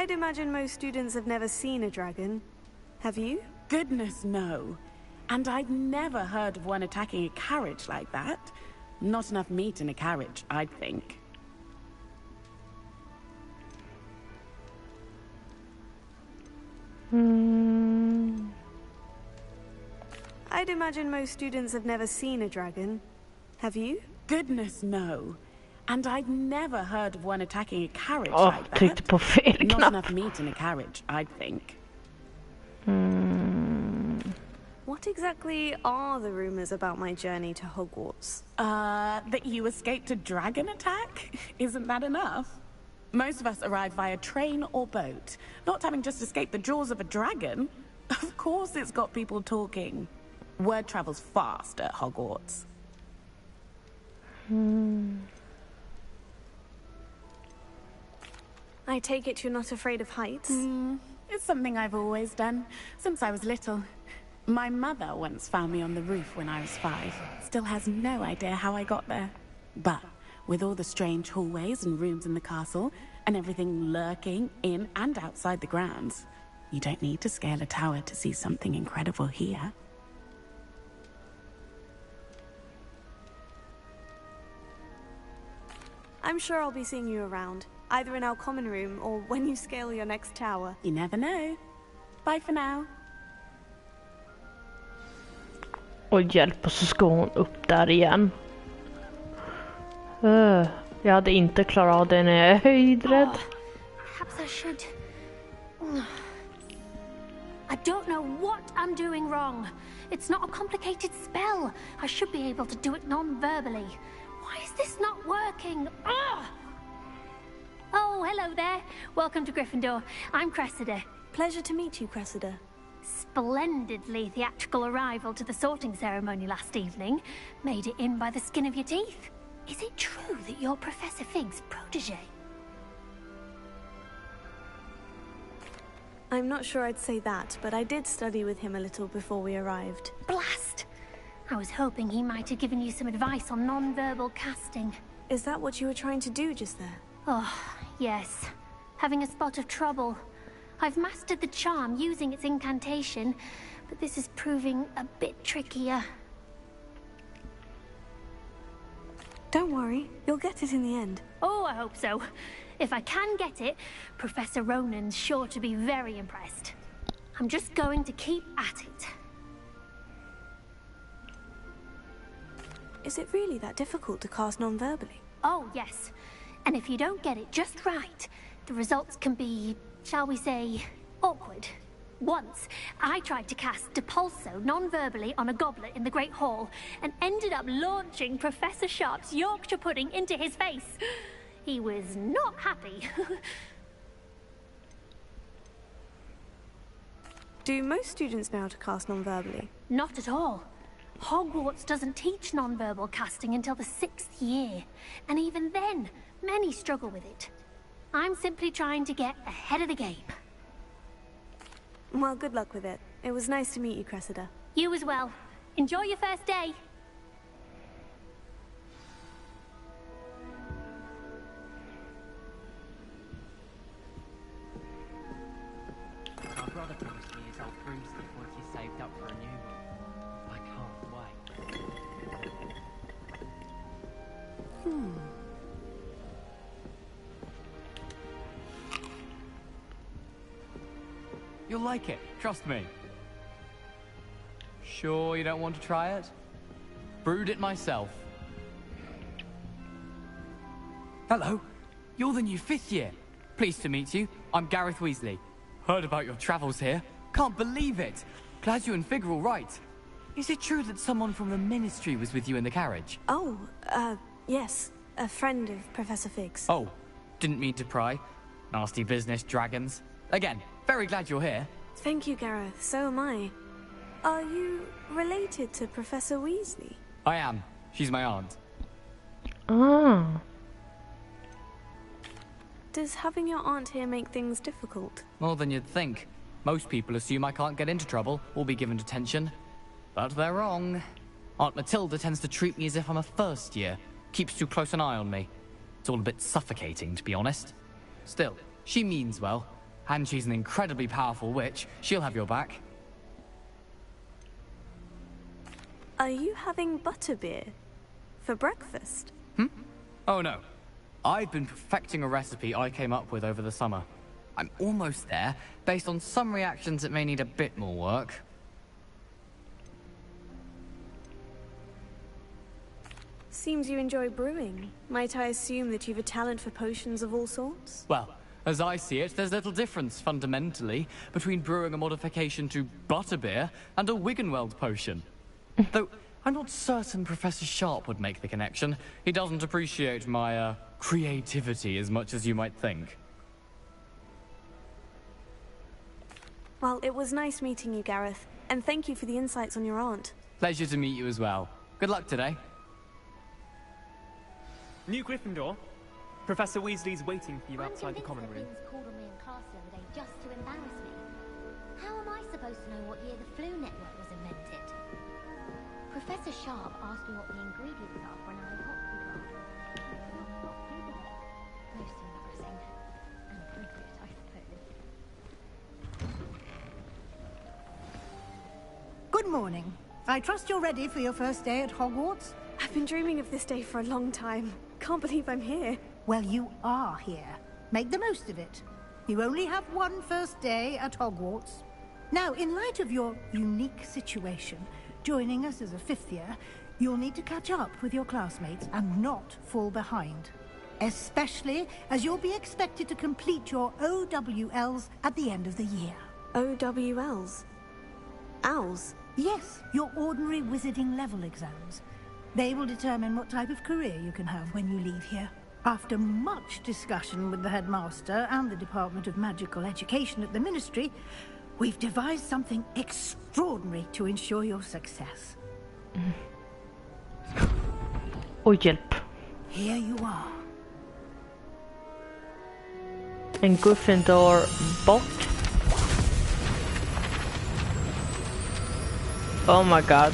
I'd imagine most students have never seen a dragon. Have you? Goodness, no. And I'd never heard of one attacking a carriage like that. Not enough meat in a carriage, I'd think. I'd imagine most students have never seen a dragon. Have you? Goodness, no. And I'd never heard of one attacking a carriage like that. Tryckte på fel Not knapp. enough meat in a carriage, I'd think. What exactly are the rumors about my journey to Hogwarts? That you escaped a dragon attack? Isn't that enough? Most of us arrive via train or boat, not having just escaped the jaws of a dragon. Of course it's got people talking. Word travels fast at Hogwarts. I take it you're not afraid of heights? It's something I've always done, since I was little. My mother once found me on the roof when I was 5. Still has no idea how I got there. But with all the strange hallways and rooms in the castle, and everything lurking in and outside the grounds, you don't need to scale a tower to see something incredible here. I'm sure I'll be seeing you around, either in our common room or when you scale your next tower. You never know. Bye for now. Och hjälp, och så ska hon upp där igen. Jag hade inte klarat av det när jag är höjdrädd. Perhaps I should... I don't know what I'm doing wrong. It's not a complicated spell. I should be able to do it non-verbally. Why is this not working? Ugh! Oh, hello there. Welcome to Gryffindor. I'm Cressida. Pleasure to meet you, Cressida. Splendidly theatrical arrival to the sorting ceremony last evening. Made it in by the skin of your teeth. Is it true that you're Professor Fig's protege? I'm not sure I'd say that, but I did study with him a little before we arrived. Blast! I was hoping he might have given you some advice on non-verbal casting. Is that what you were trying to do just there? Oh, yes. Having a spot of trouble. I've mastered the charm using its incantation, but this is proving a bit trickier. Don't worry, you'll get it in the end. Oh, I hope so. If I can get it, Professor Ronan's sure to be very impressed. I'm just going to keep at it. Is it really that difficult to cast non-verbally? Oh, yes. And if you don't get it just right, the results can be, shall we say, awkward. Once, I tried to cast Depulso non-verbally on a goblet in the Great Hall and ended up launching Professor Sharp's Yorkshire pudding into his face. He was not happy. Do most students know how to cast non-verbally? Not at all. Hogwarts doesn't teach non-verbal casting until the 6th year, and even then, many struggle with it. I'm simply trying to get ahead of the game. Well, good luck with it. It was nice to meet you, Cressida. You as well. Enjoy your first day. My brother promised me his old broomstick once he's saved up for a new one. I can't wait. You'll like it, trust me. Sure you don't want to try it? Brewed it myself. Hello, you're the new 5th year. Pleased to meet you. I'm Gareth Weasley. Heard about your travels here. Can't believe it. Glad you and Fig are all right. Is it true that someone from the Ministry was with you in the carriage? Oh, yes. A friend of Professor Fig's. Oh, didn't mean to pry. Nasty business, dragons. Again, very glad you're here. Thank you, Gareth. So am I. Are you related to Professor Weasley? I am. She's my aunt. Ah. Does having your aunt here make things difficult? More than you'd think. Most people assume I can't get into trouble or be given detention. But they're wrong. Aunt Matilda tends to treat me as if I'm a first year. Keeps too close an eye on me. It's all a bit suffocating, to be honest. Still, she means well. And she's an incredibly powerful witch. She'll have your back. Are you having butterbeer for breakfast? Oh no. I've been perfecting a recipe I came up with over the summer. I'm almost there. Based on some reactions, it may need a bit more work. Seems you enjoy brewing. Might I assume that you've a talent for potions of all sorts? Well, as I see it, there's little difference, fundamentally, between brewing a modification to butterbeer and a Wiggenweld potion. Though, I'm not certain Professor Sharp would make the connection. He doesn't appreciate my, creativity as much as you might think. Well, it was nice meeting you, Gareth. And thank you for the insights on your aunt. Pleasure to meet you as well. Good luck today. New Gryffindor. Professor Weasley's waiting for you outside the common room. Called on me in class the other day just to embarrass me. How am I supposed to know what year the flu network was invented? Professor Sharp asked me what the ingredients are for an alcohol. Most embarrassing. And appropriate, I suppose. Good morning. I trust you're ready for your first day at Hogwarts? I've been dreaming of this day for a long time. Can't believe I'm here. Well, you are here. Make the most of it. You only have one first day at Hogwarts. Now, in light of your unique situation, joining us as a fifth year, you'll need to catch up with your classmates and not fall behind. Especially as you'll be expected to complete your OWLs at the end of the year. OWLs? Owls? Yes, your ordinary wizarding level exams. They will determine what type of career you can have when you leave here. After much discussion with the headmaster and the Department of Magical Education at the Ministry, we've devised something extraordinary to ensure your success. Och hjälp. Here you are. En Gryffindor bot. Oh my god.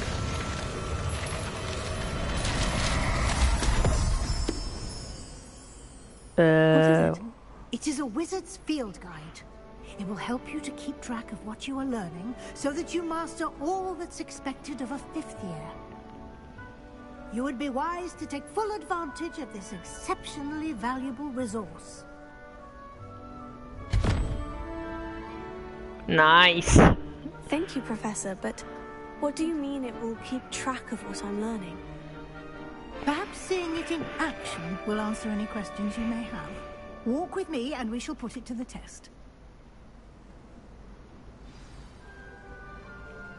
What is it? It is a wizard's field guide. It will help you to keep track of what you are learning so that you master all that's expected of a fifth year. You would be wise to take full advantage of this exceptionally valuable resource. Nice. Thank you, Professor, but what do you mean it will keep track of what I'm learning? Perhaps seeing it in action will answer any questions you may have. Walk with me and we shall put it to the test.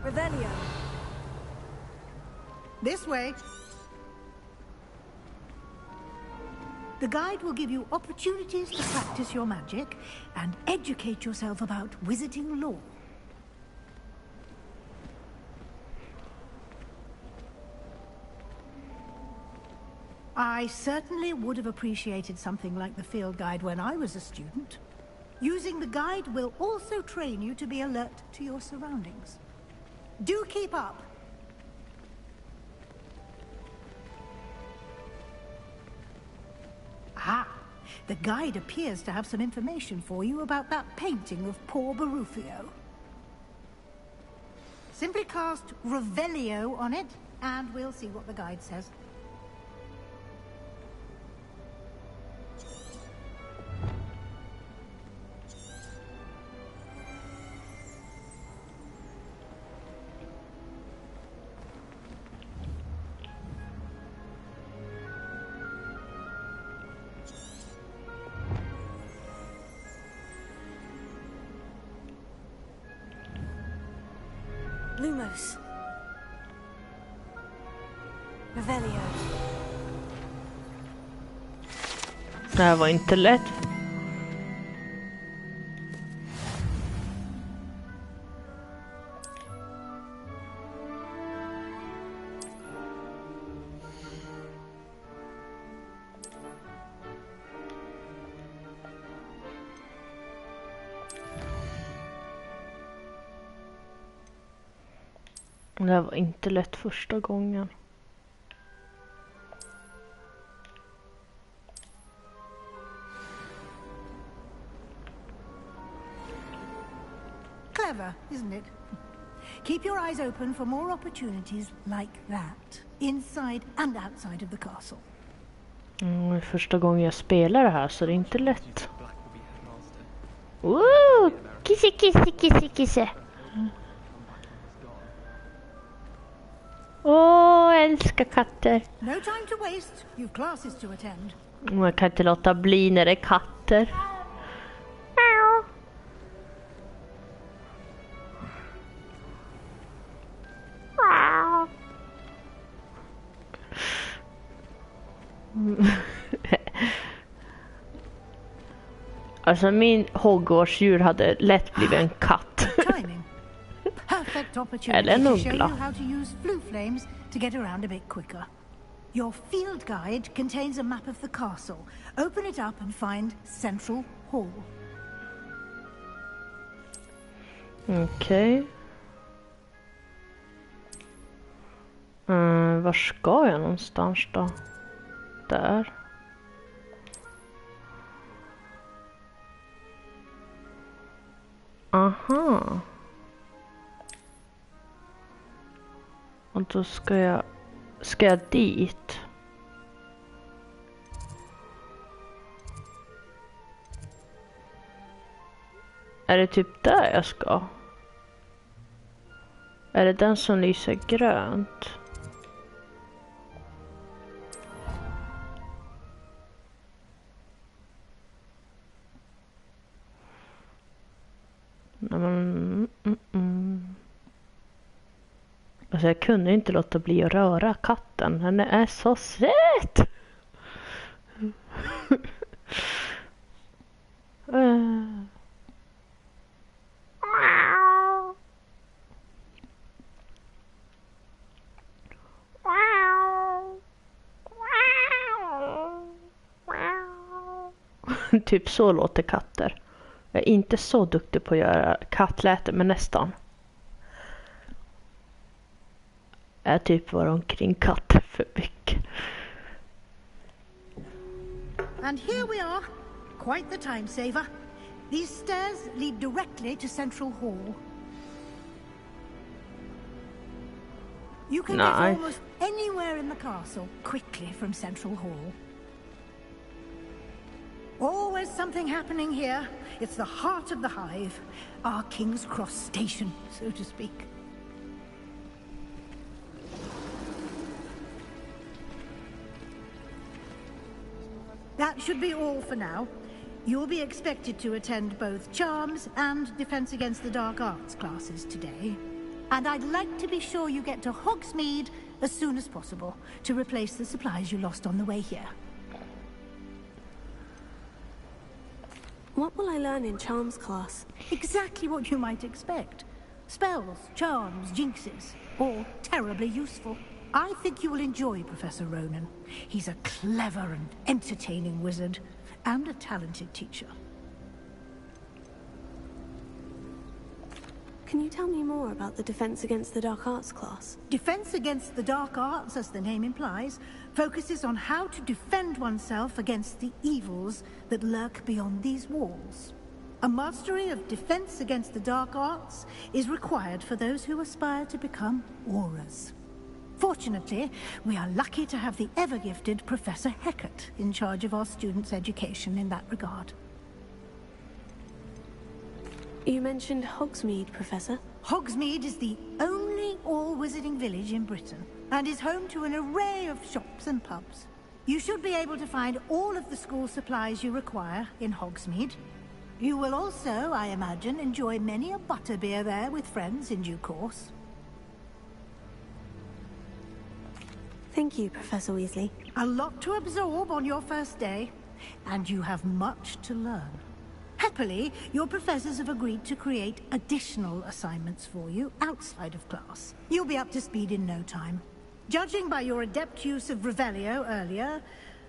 Revelio. This way. The guide will give you opportunities to practice your magic and educate yourself about wizarding lore. I certainly would have appreciated something like the field guide when I was a student. Using the guide will also train you to be alert to your surroundings. Do keep up! Ah, the guide appears to have some information for you about that painting of poor Barufio. Simply cast Revelio on it, and we'll see what the guide says. Lumos. Revelio. Det här var inte lätt. Det här var inte lätt första gången. clever, isn't it? Keep your eyes open for more opportunities like that, inside and outside of the castle. Det är första gången jag spelar det här, så det är inte lätt. Woo! Kisse, kisse, kisse, kisse. Älskar katter. No time to waste. You've classes to attend. Jag kan inte låta bli när det är katter. Alltså min Hogwarts-djur hade lätt blivit en katt. Perfect opportunity Eller en to show you uggla. how to use flue flames to get around a bit quicker. Your field guide contains a map of the castle. Open it up and find Central Hall. Okej. Var ska jag någonstans då? Där. Aha. Och då ska jag dit. Är det typ där jag ska? Är det den som lyser grönt? Alltså jag kunde inte låta bli att röra katten. Den är så söt! Typ så låter katter. Jag är inte så duktig på att göra kattläte, men nästan. Jag typ var omkring katter för mycket. And here we are. Quite the time saver. These stairs lead directly to Central Hall. You can get almost anywhere in the castle quickly from Central Hall. Always something happening here. It's the heart of the hive. Our King's Cross station, so to speak. That should be all for now. You'll be expected to attend both Charms and Defense Against the Dark Arts classes today. And I'd like to be sure you get to Hogsmeade as soon as possible to replace the supplies you lost on the way here. What will I learn in Charms class? Exactly what you might expect. Spells, charms, jinxes. All terribly useful. I think you will enjoy Professor Ronan. He's a clever and entertaining wizard, and a talented teacher. Can you tell me more about the Defense Against the Dark Arts class? Defense Against the Dark Arts, as the name implies, focuses on how to defend oneself against the evils that lurk beyond these walls. A mastery of Defense Against the Dark Arts is required for those who aspire to become auras. Fortunately, we are lucky to have the ever-gifted Professor Hecat in charge of our students' education in that regard. You mentioned Hogsmeade, Professor. Hogsmeade is the only all-wizarding village in Britain, and is home to an array of shops and pubs. You should be able to find all of the school supplies you require in Hogsmeade. You will also, I imagine, enjoy many a butterbeer there with friends in due course. Thank you, Professor Weasley. A lot to absorb on your first day, and you have much to learn. Happily, your professors have agreed to create additional assignments for you outside of class. You'll be up to speed in no time. Judging by your adept use of Revelio earlier,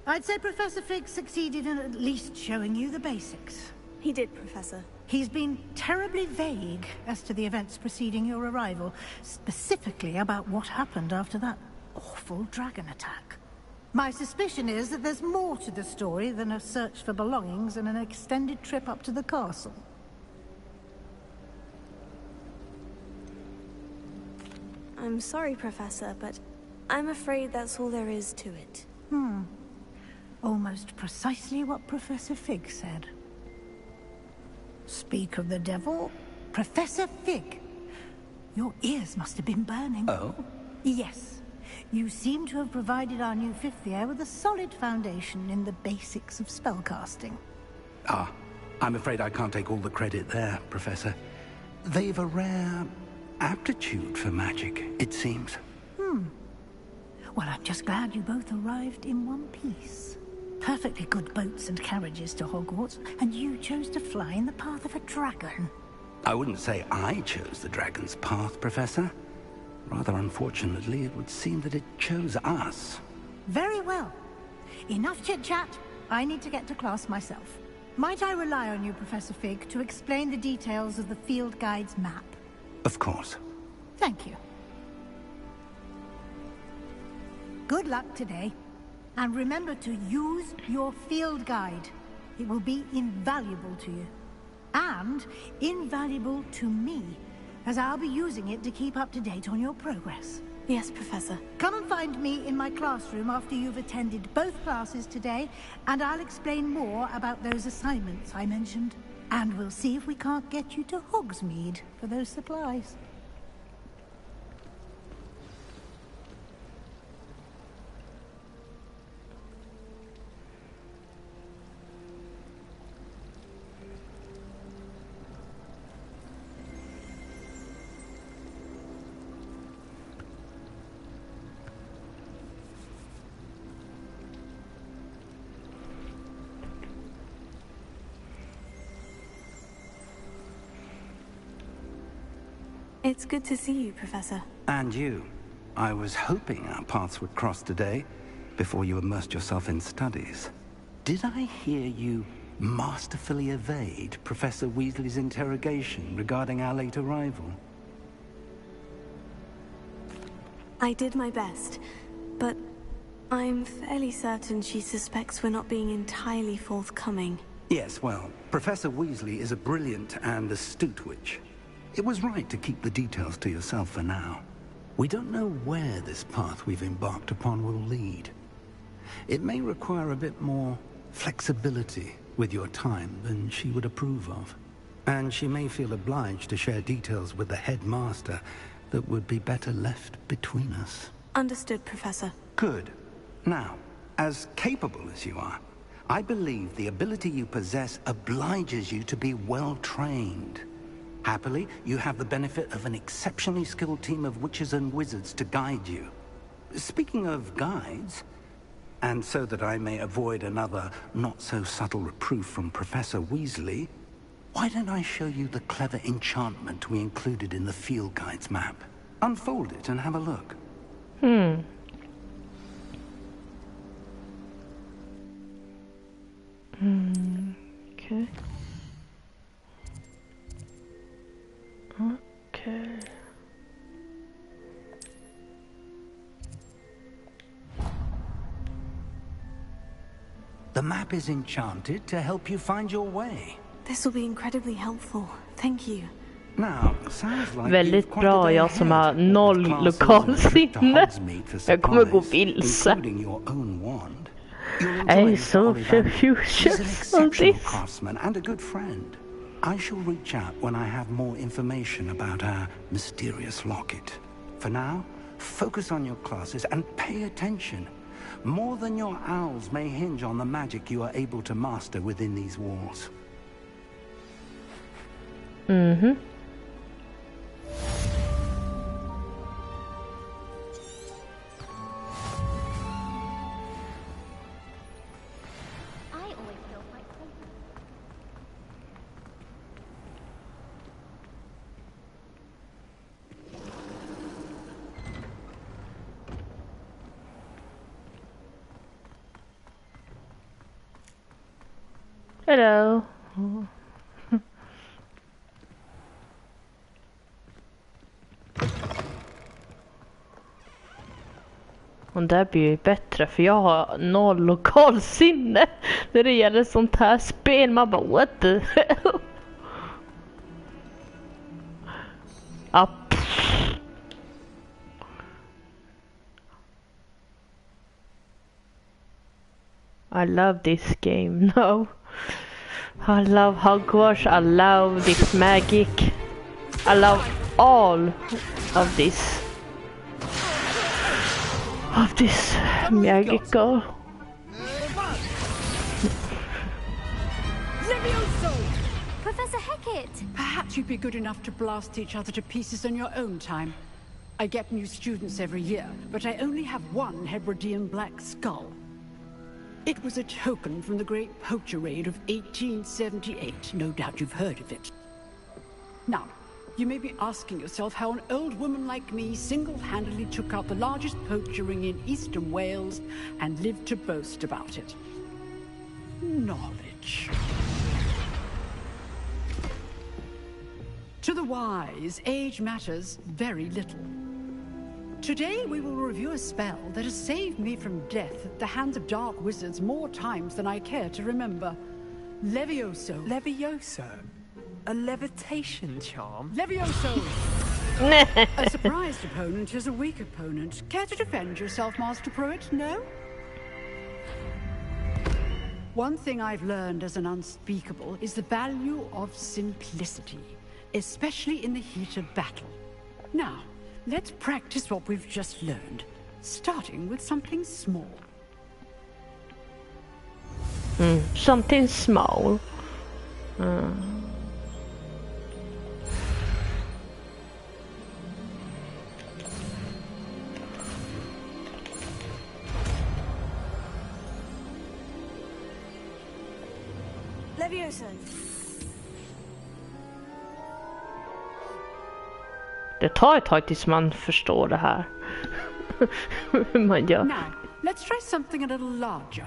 I'd say Professor Fig succeeded in at least showing you the basics. He did, Professor. He's been terribly vague as to the events preceding your arrival, specifically about what happened after that awful dragon attack. My suspicion is that there's more to the story than a search for belongings and an extended trip up to the castle. I'm sorry, Professor, but I'm afraid that's all there is to it. Almost precisely what Professor Fig said. Speak of the devil, Professor Fig. Your ears must have been burning. Oh? Yes. You seem to have provided our new fifth year with a solid foundation in the basics of spellcasting. Ah, I'm afraid I can't take all the credit there, Professor. They've a rare aptitude for magic, it seems. Well, I'm just glad you both arrived in one piece. Perfectly good boats and carriages to Hogwarts, and you chose to fly in the path of a dragon. I wouldn't say I chose the dragon's path, Professor. Rather unfortunately, it would seem that it chose us. Very well. Enough chit-chat. I need to get to class myself. Might I rely on you, Professor Fig, to explain the details of the field guide's map? Of course. Thank you. Good luck today. And remember to use your field guide. It will be invaluable to you. And invaluable to me, as I'll be using it to keep up to date on your progress. Yes, Professor. Come and find me in my classroom after you've attended both classes today, and I'll explain more about those assignments I mentioned. And we'll see if we can't get you to Hogsmeade for those supplies. It's good to see you, Professor. And you. I was hoping our paths would cross today, before you immersed yourself in studies. Did I hear you masterfully evade Professor Weasley's interrogation regarding our late arrival? I did my best, but I'm fairly certain she suspects we're not being entirely forthcoming. Yes, well, Professor Weasley is a brilliant and astute witch. It was right to keep the details to yourself for now. We don't know where this path we've embarked upon will lead. It may require a bit more flexibility with your time than she would approve of. And she may feel obliged to share details with the headmaster that would be better left between us. Understood, Professor. Good. Now, as capable as you are, I believe the ability you possess obliges you to be well trained. Happily, you have the benefit of an exceptionally skilled team of witches and wizards to guide you. Speaking of guides, and so that I may avoid another not-so-subtle reproof from Professor Weasley, why don't I show you the clever enchantment we included in the field guide's map? Unfold it and have a look. Okay. Okay. The map is enchanted to help you find your way. This will be incredibly helpful. Thank you. Now, sounds like Väldigt bra, jag som har noll lokalsinne. Jag kommer gå vilse. Jag är så förtjust om this. And a good friend. I shall reach out when I have more information about our mysterious locket. For now, focus on your classes and pay attention. More than your owls may hinge on the magic you are able to master within these walls. Hello. Och det blir ju bättre för jag har noll lokalsinne när det gäller sånt här spel. Man bara, what the hell? I love this game. No. I love Hogwarts. I love this magic. I love all of this. Of this magical. Professor Hecat! Perhaps you'd be good enough to blast each other to pieces on your own time. I get new students every year, but I only have one Hebridean black skull. It was a token from the Great Poacher Raid of 1878. No doubt you've heard of it. Now, you may be asking yourself how an old woman like me single-handedly took out the largest poacher ring in eastern Wales and lived to boast about it. Knowledge. To the wise, age matters very little. Today we will review a spell that has saved me from death at the hands of dark wizards more times than I care to remember. Levioso. Levioso? A levitation charm? Levioso! A surprised opponent is a weak opponent. Care to defend yourself, Master Pruitt? No? One thing I've learned as an unspeakable is the value of simplicity, especially in the heat of battle. Now, let's practice what we've just learned, starting with something small. Something small. Levioso. Det tar ett tag tills man förstår det här. Hur man gör. Now, let's try something a little larger.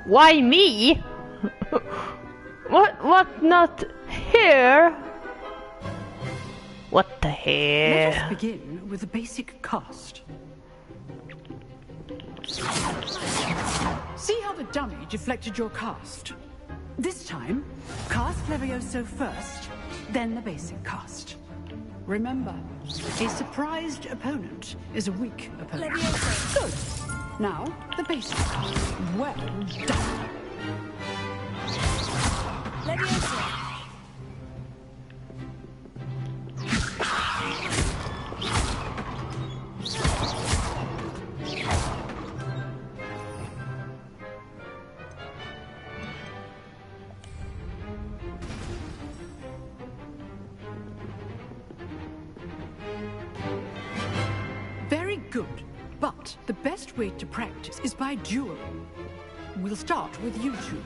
Why me? What not here? What the hell? Let us begin with a basic cast. See how the dummy deflected your cast? This time, cast Levioso first, then the basic cast. Remember, a surprised opponent is a weak opponent. Levioso. Good. Now, the basic cast. Well done. Levioso. Very good, but the best way to practice is by dueling. We'll start with you two.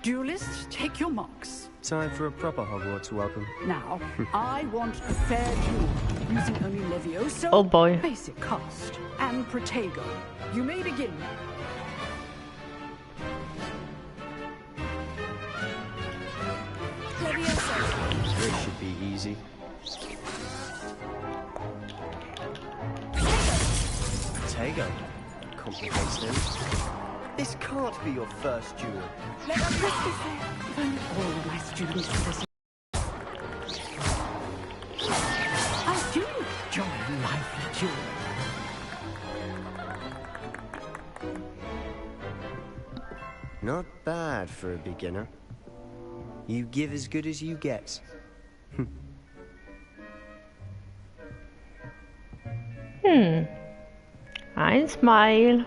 Duelists, take your marks. Time for a proper Hogwarts welcome. Now, I want a fair duel, using only Levioso, oh boy, basic cast, and Protego. You may begin. Levioso. This should be easy. Protego. Complicates things. This can't be your first duel. Let us be fair. If only all my students were this. I do enjoy lively dueling. Not bad for a beginner. You give as good as you get. I smile.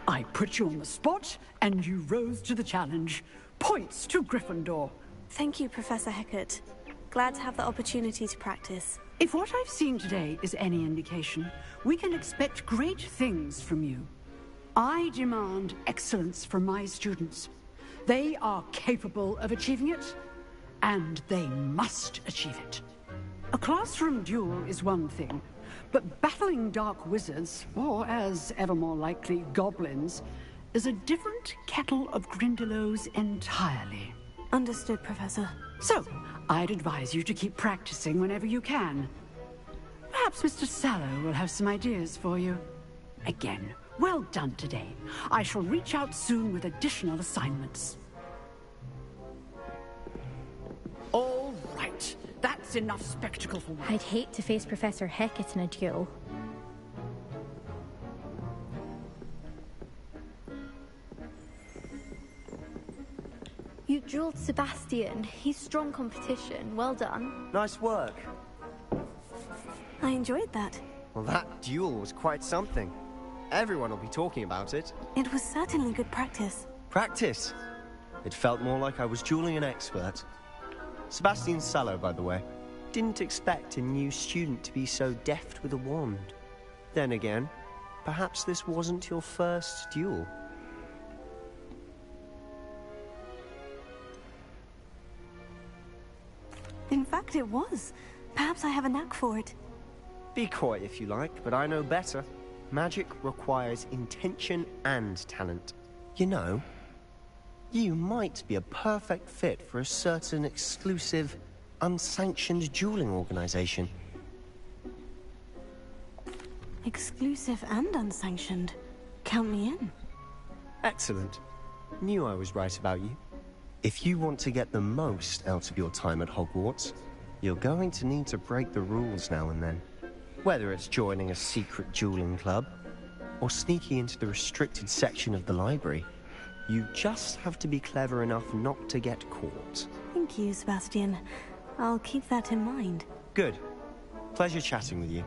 I put you on the spot, and you rose to the challenge. Points to Gryffindor. Thank you, Professor Hecat. Glad to have the opportunity to practice. If what I've seen today is any indication, we can expect great things from you. I demand excellence from my students. They are capable of achieving it, and they must achieve it. A classroom duel is one thing, but battling dark wizards, or as ever more likely, goblins, is a different kettle of Grindylows entirely. Understood, Professor. So, I'd advise you to keep practicing whenever you can. Perhaps Mr. Sallow will have some ideas for you. Again, well done today. I shall reach out soon with additional assignments. That's enough spectacle for me. I'd hate to face Professor Hecat in a duel. You drilled Sebastian. He's strong competition. Well done. Nice work. I enjoyed that. Well, that duel was quite something. Everyone will be talking about it. It was certainly good practice. Practice? It felt more like I was dueling an expert. Sebastian Sallow, by the way. Didn't expect a new student to be so deft with a wand. Then again, perhaps this wasn't your first duel. In fact, it was. Perhaps I have a knack for it. Be coy if you like, but I know better. Magic requires intention and talent. You know, you might be a perfect fit for a certain exclusive, unsanctioned dueling organization. Exclusive and unsanctioned. Count me in. Excellent. Knew I was right about you. If you want to get the most out of your time at Hogwarts, you're going to need to break the rules now and then. Whether it's joining a secret dueling club, or sneaking into the restricted section of the library, you just have to be clever enough not to get caught. Thank you, Sebastian. I'll keep that in mind. Good. Pleasure chatting with you.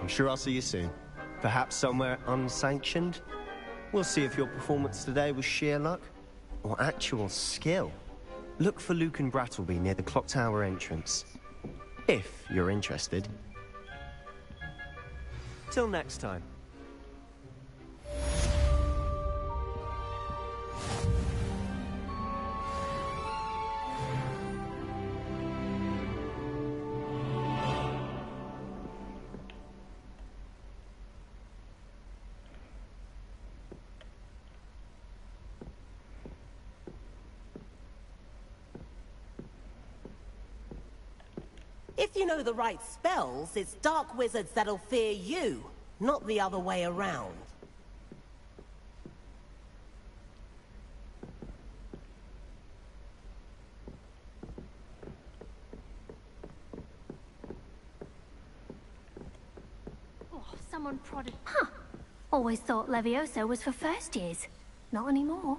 I'm sure I'll see you soon. Perhaps somewhere unsanctioned? We'll see if your performance today was sheer luck, or actual skill. Look for Luke and Brattleby near the clock tower entrance. If you're interested. Till next time. If you know the right spells, it's dark wizards that'll fear you, not the other way around. Oh, someone prodded. Huh. Always thought Levioso was for first years. Not anymore.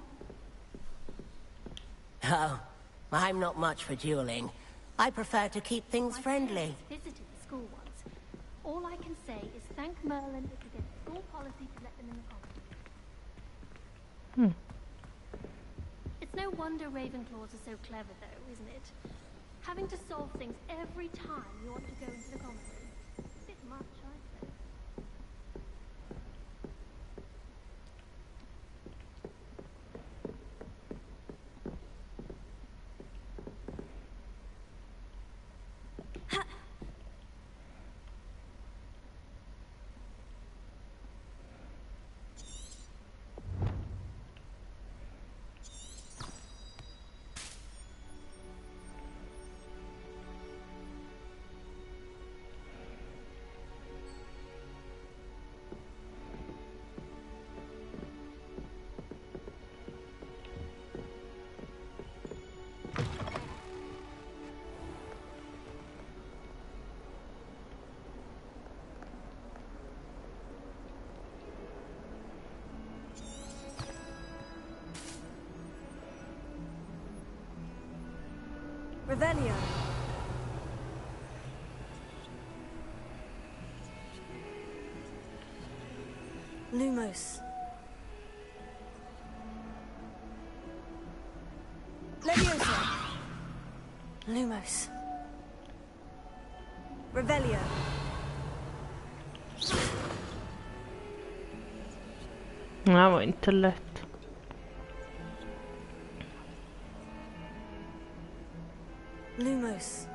Oh, I'm not much for dueling. I prefer to keep things friendly. Visited the school once. All I can say is thank Merlin it's against school policy to let them in the common. It's no wonder Ravenclaws are so clever, though, isn't it? Having to solve things every time you want to go into the common room. A bit much, I'd say. Revelio. Lumos. Leviosa. Lumos. Revelio. Det här var inte lätt. Lumos.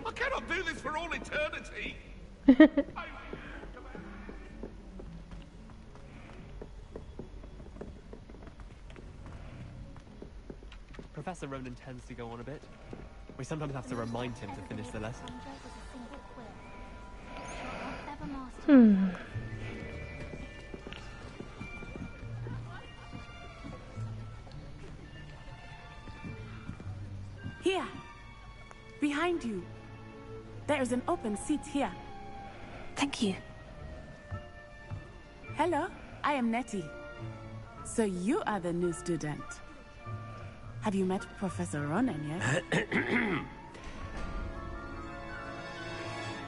I cannot do this for all eternity. Professor Ronan tends to go on a bit. We sometimes have to remind him to finish the lesson. Here, behind you. There is an open seat here. Thank you. Hello, I am Nettie. So you are the new student. Have you met Professor Ronan yet?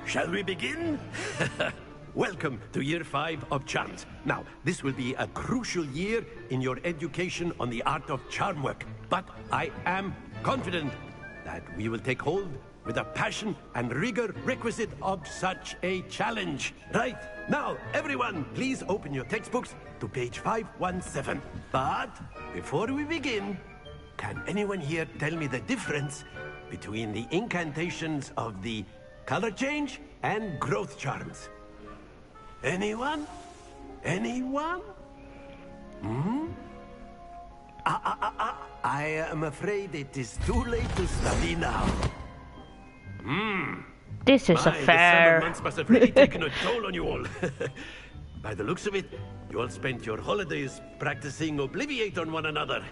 Shall we begin? Welcome to Year 5 of Charms. Now, this will be a crucial year in your education on the art of charm work. But I am confident that we will take hold with the passion and rigor requisite of such a challenge. Right, now, everyone, please open your textbooks to page 517. But before we begin, can anyone here tell me the difference between the incantations of the color change and growth charms? Anyone? Anyone? I am afraid it is too late to study now. This is a The fair. summer months must have really taken a toll on you all. By the looks of it, you all spent your holidays practicing Obliviate on one another.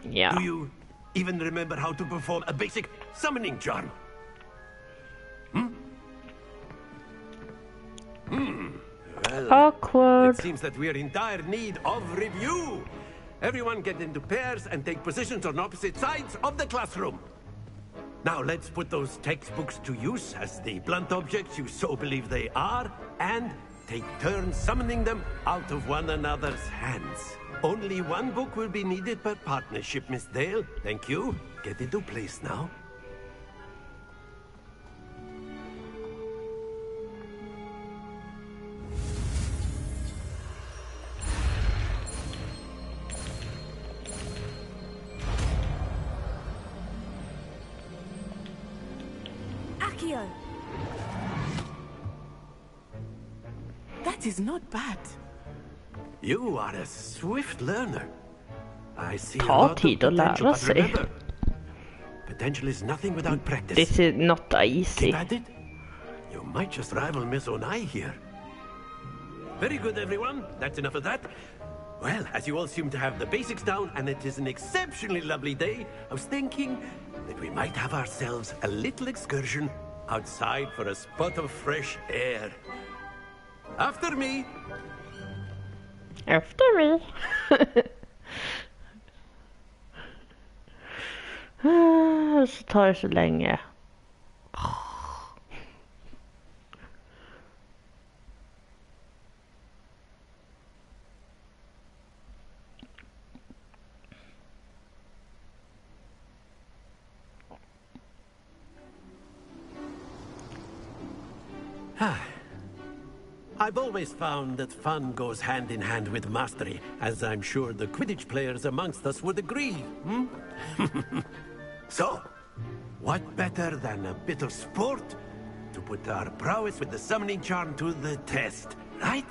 Yeah. Do you even remember how to perform a basic summoning charm? Well, Awkward. it seems that we are in dire need of review. Everyone get into pairs and take positions on opposite sides of the classroom. Now let's put those textbooks to use as the blunt objects you so believe they are, and take turns summoning them out of one another's hands. Only one book will be needed per partnership, Miss Dale. Thank you. Get into place now. Accio! That is not bad. You are a swift learner. I see a Ta lot of tid att potential, lära but sig. remember, potential is nothing without practice. This is not easy. Keep at it. You might just rival Miss Onai here. Very good, everyone. That's enough of that. Well, as you all seem to have the basics down, and it is an exceptionally lovely day, I was thinking that we might have ourselves a little excursion outside for a spot of fresh air. After me. Efter mig. Så tar det så länge. I've always found that fun goes hand in hand with mastery, as I'm sure the Quidditch players amongst us would agree. So, what better than a bit of sport to put our prowess with the summoning charm to the test, right?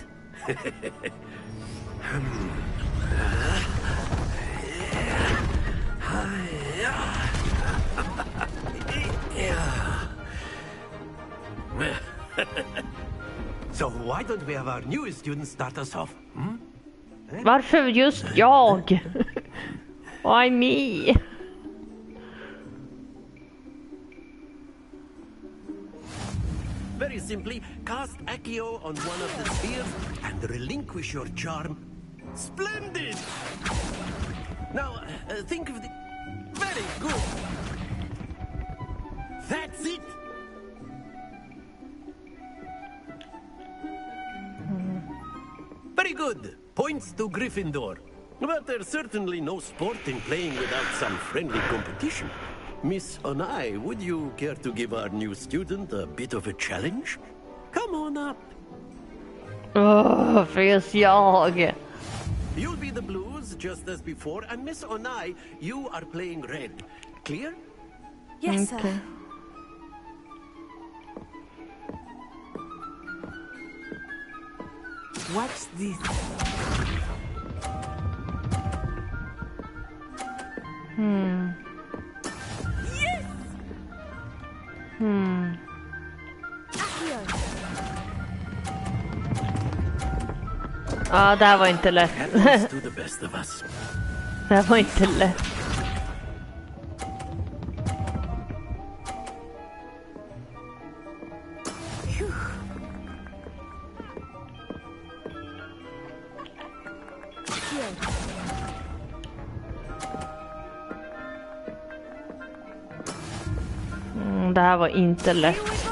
So why don't we have our newest student start us off? Varför just jag? Why me? Very simply, cast Accio on one of the spheres and relinquish your charm. Splendid! Now, think of the... Very good! That's it! Very good. Points to Gryffindor. But there's certainly no sport in playing without some friendly competition. Miss Onai, would you care to give our new student a bit of a challenge? Come on up. Finns jag. You'll be the blues, just as before, and Miss Onai, you are playing red. Clear? Yes, sir. Watch this. Yes! Ja, det här var inte lätt. Happens to the best of us. Det här var inte lätt. Det här var inte lätt.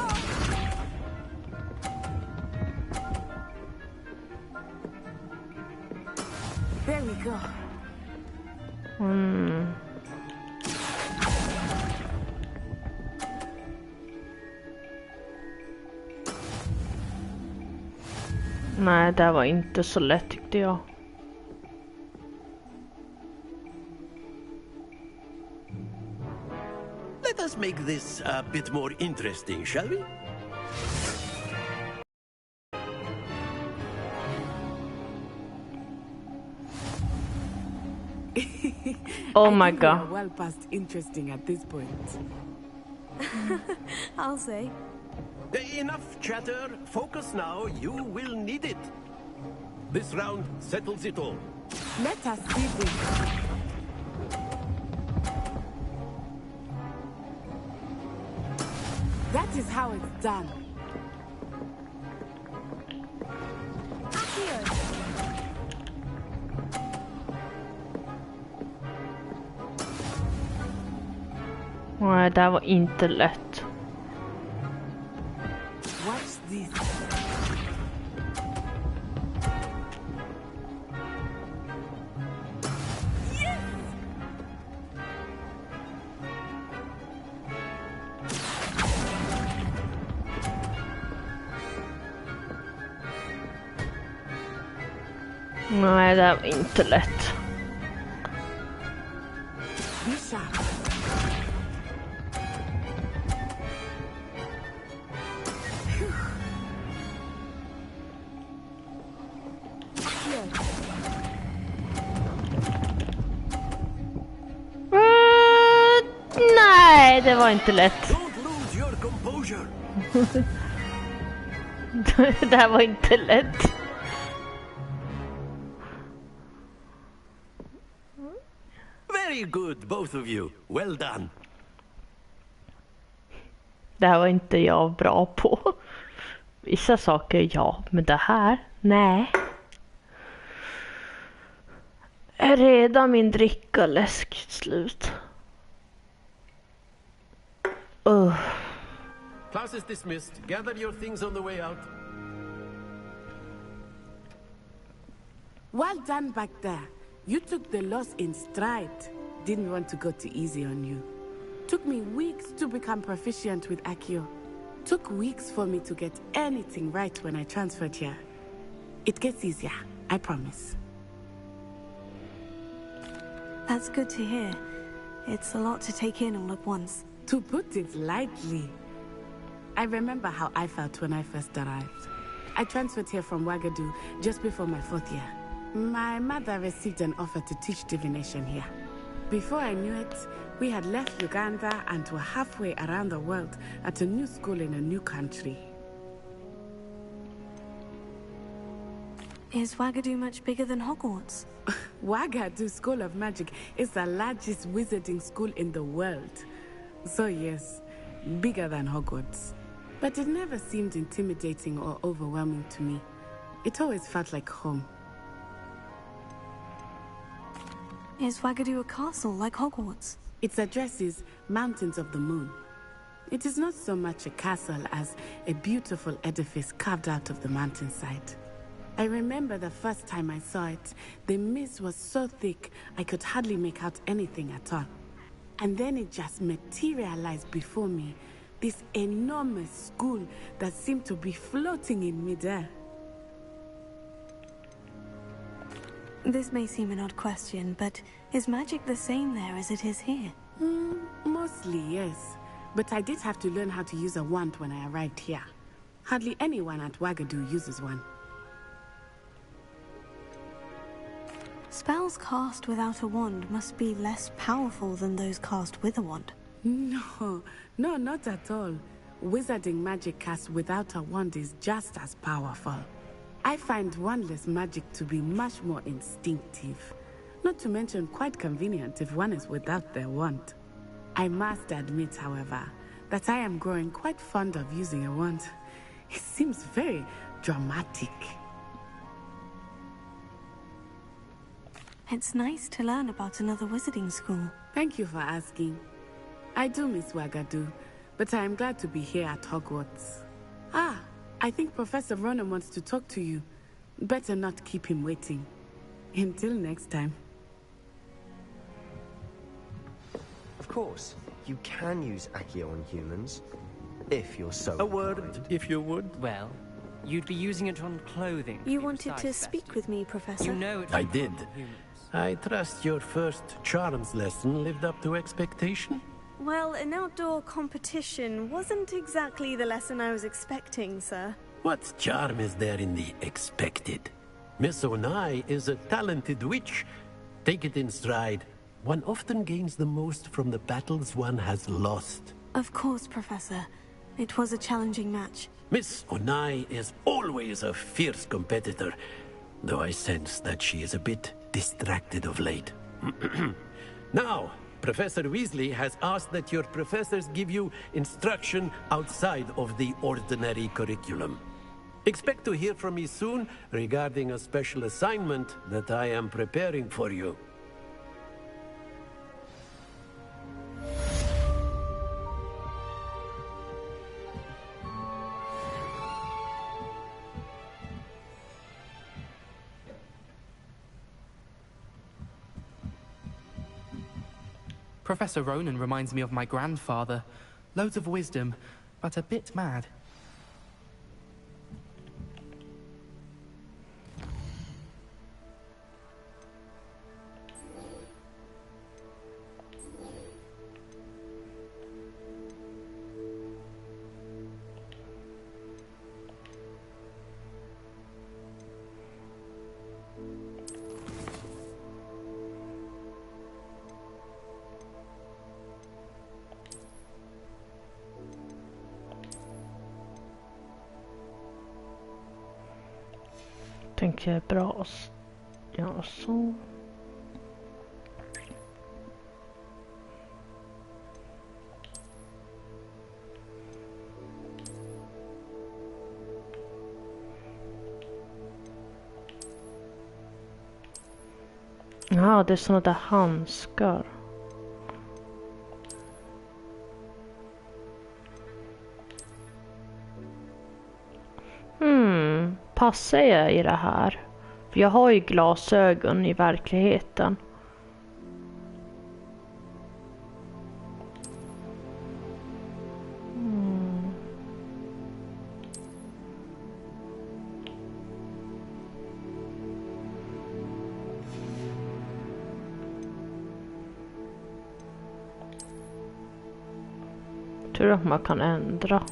There we go. Nej, det här var inte så lätt tyckte jag. Let us make this a bit more interesting, shall we? Oh my I think we god. are well past interesting at this point. I'll say. Enough chatter. Focus now. You will need it. This round settles it all. Let us see this. That is how it's done. Nej, det här var inte lätt. Watch this. Nej, det här var inte lätt. Be sharp. Nej, det var inte lätt. Don't lose your composure. Det här var inte lätt. Very good, both of you. Well done. Det här var inte jag bra på. Vissa saker ja, men det här, nej. Är redan min dricka läsk slut? Class is dismissed. Gather your things on the way out. Well done back there. You took the loss in stride. Didn't want to go too easy on you. Took me weeks to become proficient with Accio. Took weeks for me to get anything right when I transferred here. It gets easier, I promise. That's good to hear. It's a lot to take in all at once. To put it lightly, I remember how I felt when I first arrived. I transferred here from Ouagadougou just before my 4th year. My mother received an offer to teach divination here. Before I knew it, we had left Uganda and were halfway around the world at a new school in a new country. Is Ouagadougou much bigger than Hogwarts? Ouagadougou School of Magic is the largest wizarding school in the world. So yes, bigger than Hogwarts. But it never seemed intimidating or overwhelming to me. It always felt like home. Is Ouagadougou a castle like Hogwarts? Its address is Mountains of the Moon. It is not so much a castle as a beautiful edifice carved out of the mountainside. I remember the first time I saw it, the mist was so thick I could hardly make out anything at all. And then it just materialized before me, this enormous school that seemed to be floating in midair. This may seem an odd question, but is magic the same there as it is here? Mostly, yes. but I did have to learn how to use a wand when I arrived here. Hardly anyone at Wagadu uses one. Spells cast without a wand must be less powerful than those cast with a wand. No, not at all. Wizarding magic cast without a wand is just as powerful. I find wandless magic to be much more instinctive. Not to mention quite convenient if one is without their wand. I must admit, however, that I am growing quite fond of using a wand. It seems very dramatic. It's nice to learn about another wizarding school. Thank you for asking. I do miss Wagadu, but I am glad to be here at Hogwarts. Ah, I think Professor Ronan wants to talk to you. Better not keep him waiting. Until next time. Of course, you can use Accio on humans, if you're so A word, inclined. if you would. Well, you'd be using it on clothing. You wanted to speak with me, Professor? You know it I did. I trust your first charms lesson lived up to expectation? Well, an outdoor competition wasn't exactly the lesson I was expecting, sir. What charm is there in the expected? Miss Onai is a talented witch. Take it in stride. One often gains the most from the battles one has lost. Of course, Professor. It was a challenging match. Miss Onai is always a fierce competitor, though I sense that she is a bit distracted of late. Now, Professor Weasley has asked that your professors give you instruction outside of the ordinary curriculum. Expect to hear from me soon regarding a special assignment that I am preparing for you. Professor Ronan reminds me of my grandfather. Loads of wisdom, but a bit mad. Tänker jag bra. Ja, så. Ja, det är såna där handskar. Passar jag i det här? För jag har ju glasögon i verkligheten. Tror att man kan ändra.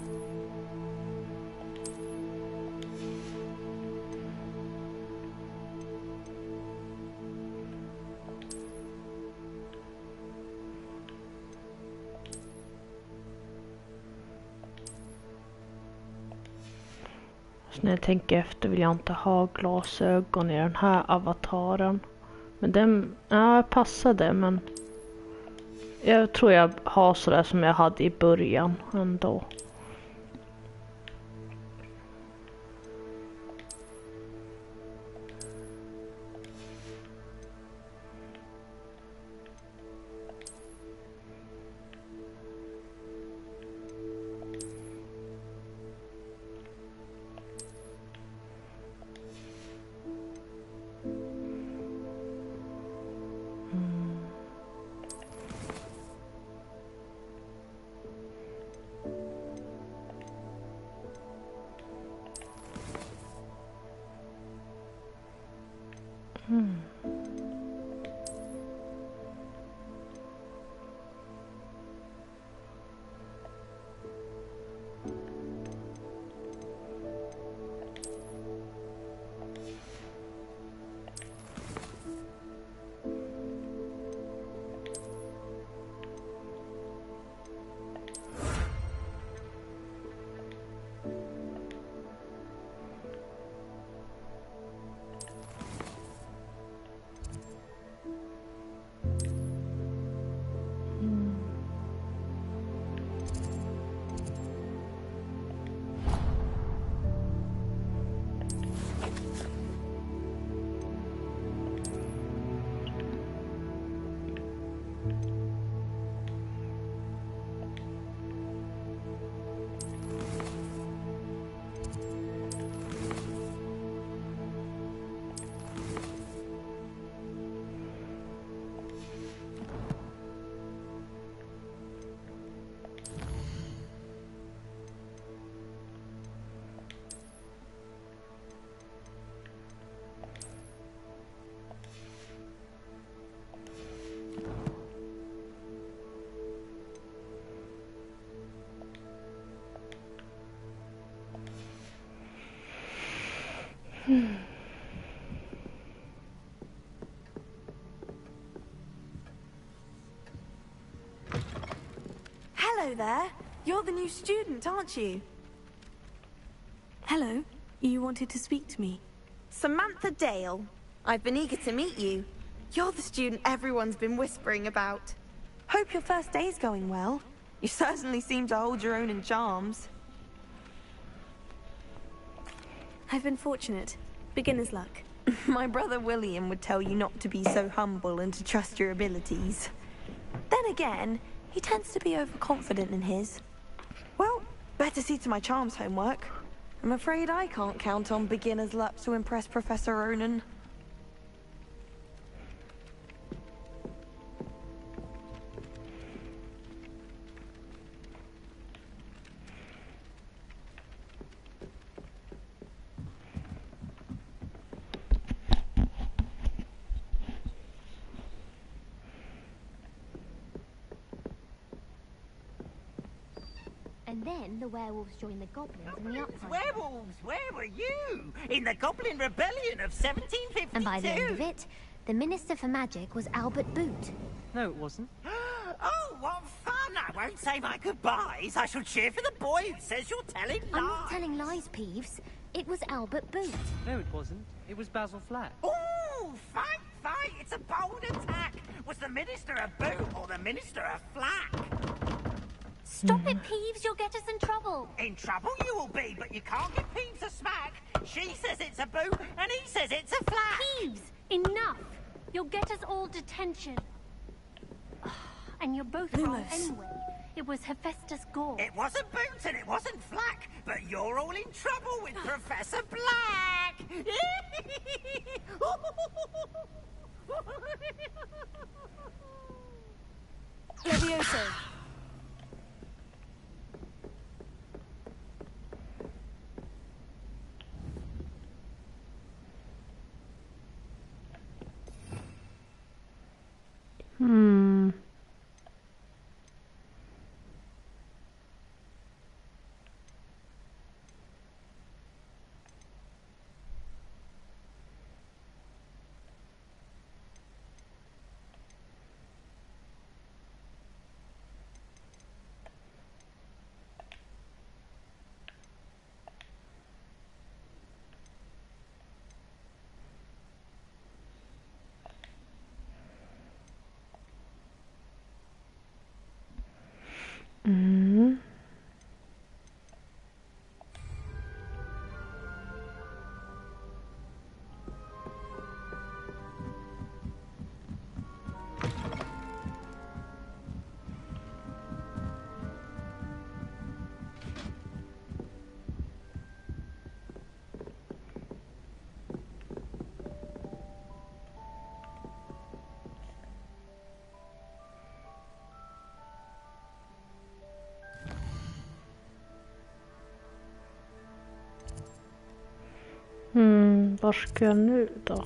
Så när jag tänker efter vill jag inte ha glasögon i den här avataren. Men den, ja, passade, men jag tror jag har sådär som jag hade i början ändå. Hello there. You're the new student, aren't you? Hello. You wanted to speak to me. Samantha Dale. I've been eager to meet you. You're the student everyone's been whispering about. Hope your first day's going well. You certainly seem to hold your own in charms. I've been fortunate. Beginner's luck. My brother William would tell you not to be so humble and to trust your abilities. Then again, he tends to be overconfident in his. Well, better see to my charms homework. I'm afraid I can't count on beginner's luck to impress Professor Ronan. And then the werewolves joined the goblins in the uprising. Werewolves, where were you? In the Goblin Rebellion of 1752. And by the end of it, the Minister for Magic was Albert Boot. No, it wasn't. Oh, what fun! I won't say my goodbyes. I shall cheer for the boy who says you're telling lies. I'm not telling lies, Peeves. It was Albert Boot. No, it wasn't. It was Basil Flat. Ooh, fight, fight! It's a bold attack. Was the Minister a boot or the Minister a flack? Stop it, Peeves. You'll get us in trouble. In trouble you will be, but you can't give Peeves a smack. She says it's a boot, and he says it's a flack. Peeves, enough. You'll get us all detention. And you're both wrong anyway. It was Hephaestus Gore. It wasn't boot and it wasn't flack, but you're all in trouble with Professor Black. Levioso. Var ska jag nu då?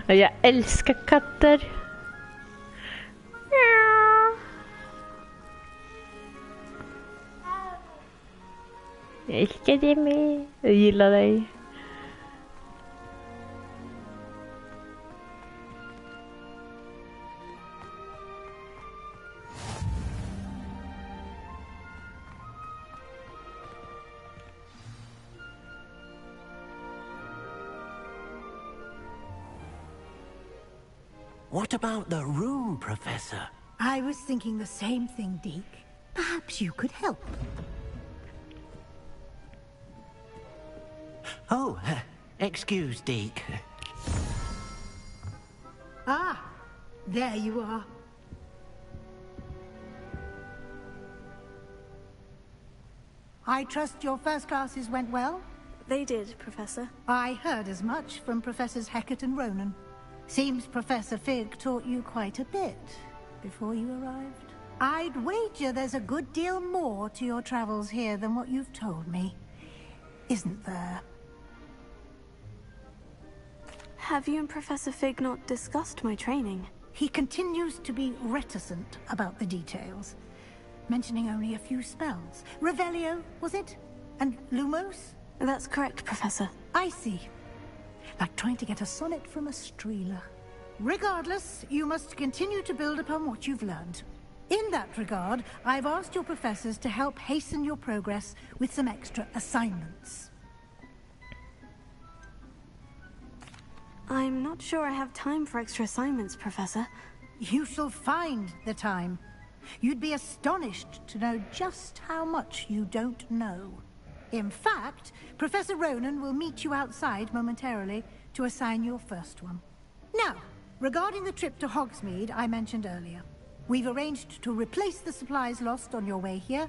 Och jag älskar katter. Jag älskar dig med. Jag gillar dig. What about the room, Professor? I was thinking the same thing, Deke. Perhaps you could help. Oh, excuse, Deke. Ah, there you are. I trust your first classes went well? They did, Professor. I heard as much from Professors Hecat and Ronan. Seems Professor Fig taught you quite a bit before you arrived. I'd wager there's a good deal more to your travels here than what you've told me. Isn't there? Have you and Professor Fig not discussed my training? He continues to be reticent about the details, mentioning only a few spells. Revelio, was it? And Lumos? That's correct, Professor. I see. Like trying to get a sonnet from a streeler. Regardless, you must continue to build upon what you've learned. In that regard, I've asked your professors to help hasten your progress with some extra assignments. I'm not sure I have time for extra assignments, Professor. You shall find the time. You'd be astonished to know just how much you don't know. In fact, Professor Ronan will meet you outside momentarily to assign your first one. Now, regarding the trip to Hogsmeade I mentioned earlier, we've arranged to replace the supplies lost on your way here,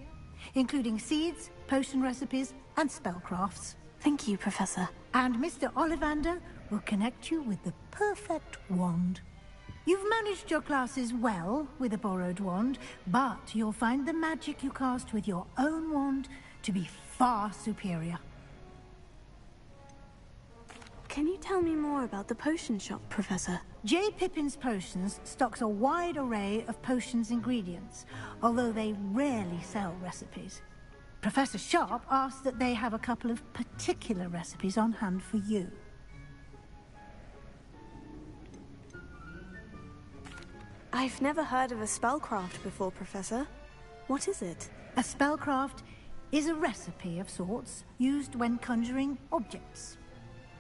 including seeds, potion recipes, and spellcrafts. Thank you, Professor. And Mr. Ollivander will connect you with the perfect wand. You've managed your classes well with a borrowed wand, but you'll find the magic you cast with your own wand to be far superior. Can you tell me more about the potion shop, Professor? J. Pippin's Potions stocks a wide array of potions ingredients, although they rarely sell recipes. Professor Sharp asked that they have a couple of particular recipes on hand for you. I've never heard of a spellcraft before, Professor. What is it? A spellcraft is a recipe of sorts used when conjuring objects.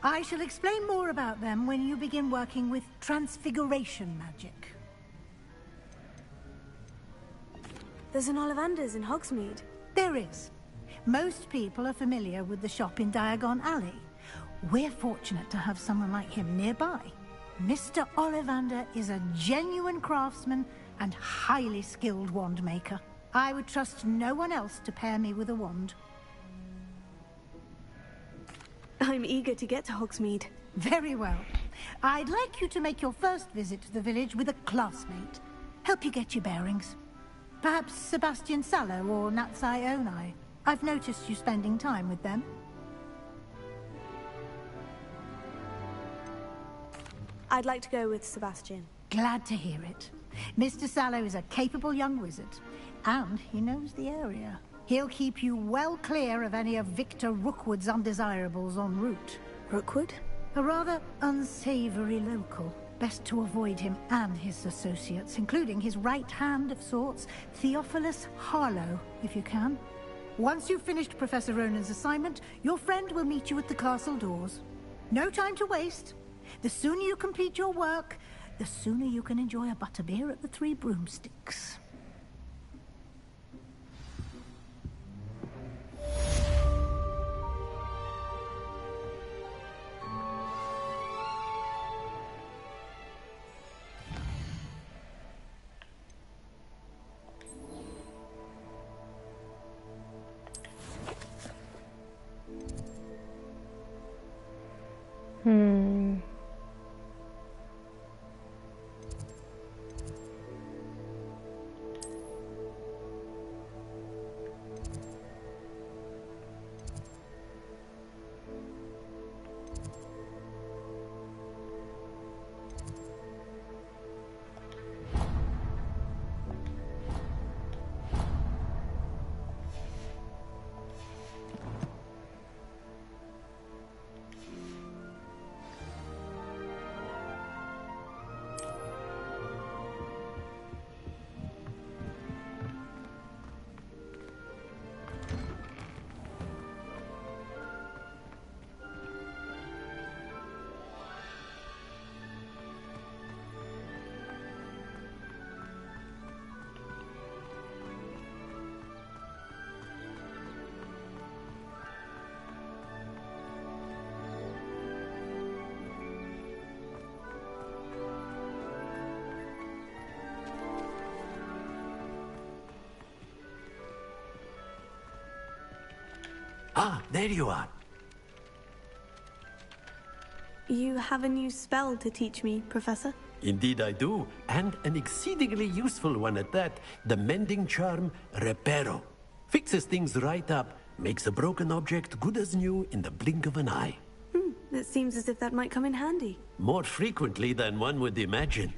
I shall explain more about them when you begin working with transfiguration magic. There's an Ollivander's in Hogsmeade. There is. Most people are familiar with the shop in Diagon Alley. We're fortunate to have someone like him nearby. Mr. Ollivander is a genuine craftsman and highly skilled wand maker. I would trust no one else to pair me with a wand. I'm eager to get to Hogsmeade. Very well. I'd like you to make your first visit to the village with a classmate. Help you get your bearings. Perhaps Sebastian Sallow or Natsai Onai. I've noticed you spending time with them. I'd like to go with Sebastian. Glad to hear it. Mr. Sallow is a capable young wizard, and he knows the area. He'll keep you well clear of any of Victor Rookwood's undesirables en route. Rookwood? A rather unsavory local. Best to avoid him and his associates, including his right hand of sorts, Theophilus Harlow, if you can. Once you've finished Professor Ronan's assignment, your friend will meet you at the castle doors. No time to waste. The sooner you complete your work, the sooner you can enjoy a butterbeer at the Three Broomsticks. Ah, there you are. You have a new spell to teach me, Professor? Indeed I do, and an exceedingly useful one at that. The mending charm, Reparo. Fixes things right up, makes a broken object good as new in the blink of an eye. It seems as if that might come in handy. More frequently than one would imagine.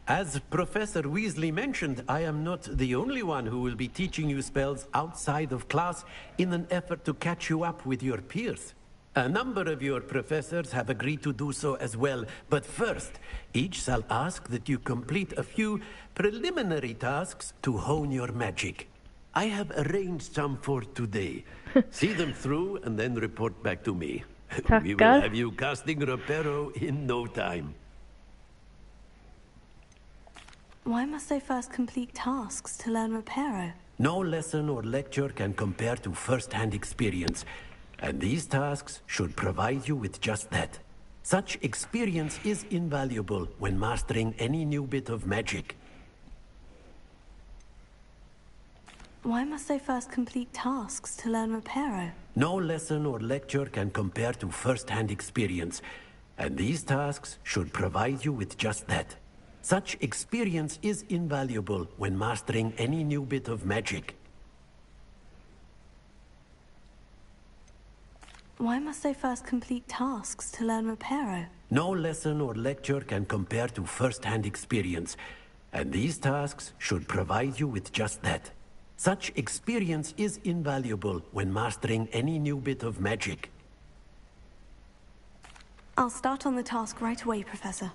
As Professor Weasley mentioned, I am not the only one who will be teaching you spells outside of class in an effort to catch you up with your peers. A number of your professors have agreed to do so as well, but first, each shall ask that you complete a few preliminary tasks to hone your magic. I have arranged some for today. See them through and then report back to me. We will have you casting Reparo in no time. Why must I first complete tasks to learn Reparo? No lesson or lecture can compare to first-hand experience, and these tasks should provide you with just that. Such experience is invaluable when mastering any new bit of magic. Why must I first complete tasks to learn Reparo? No lesson or lecture can compare to first-hand experience, and these tasks should provide you with just that. Such experience is invaluable when mastering any new bit of magic. Why must I first complete tasks to learn Reparo? No lesson or lecture can compare to first-hand experience, and these tasks should provide you with just that. Such experience is invaluable when mastering any new bit of magic. I'll start on the task right away, Professor.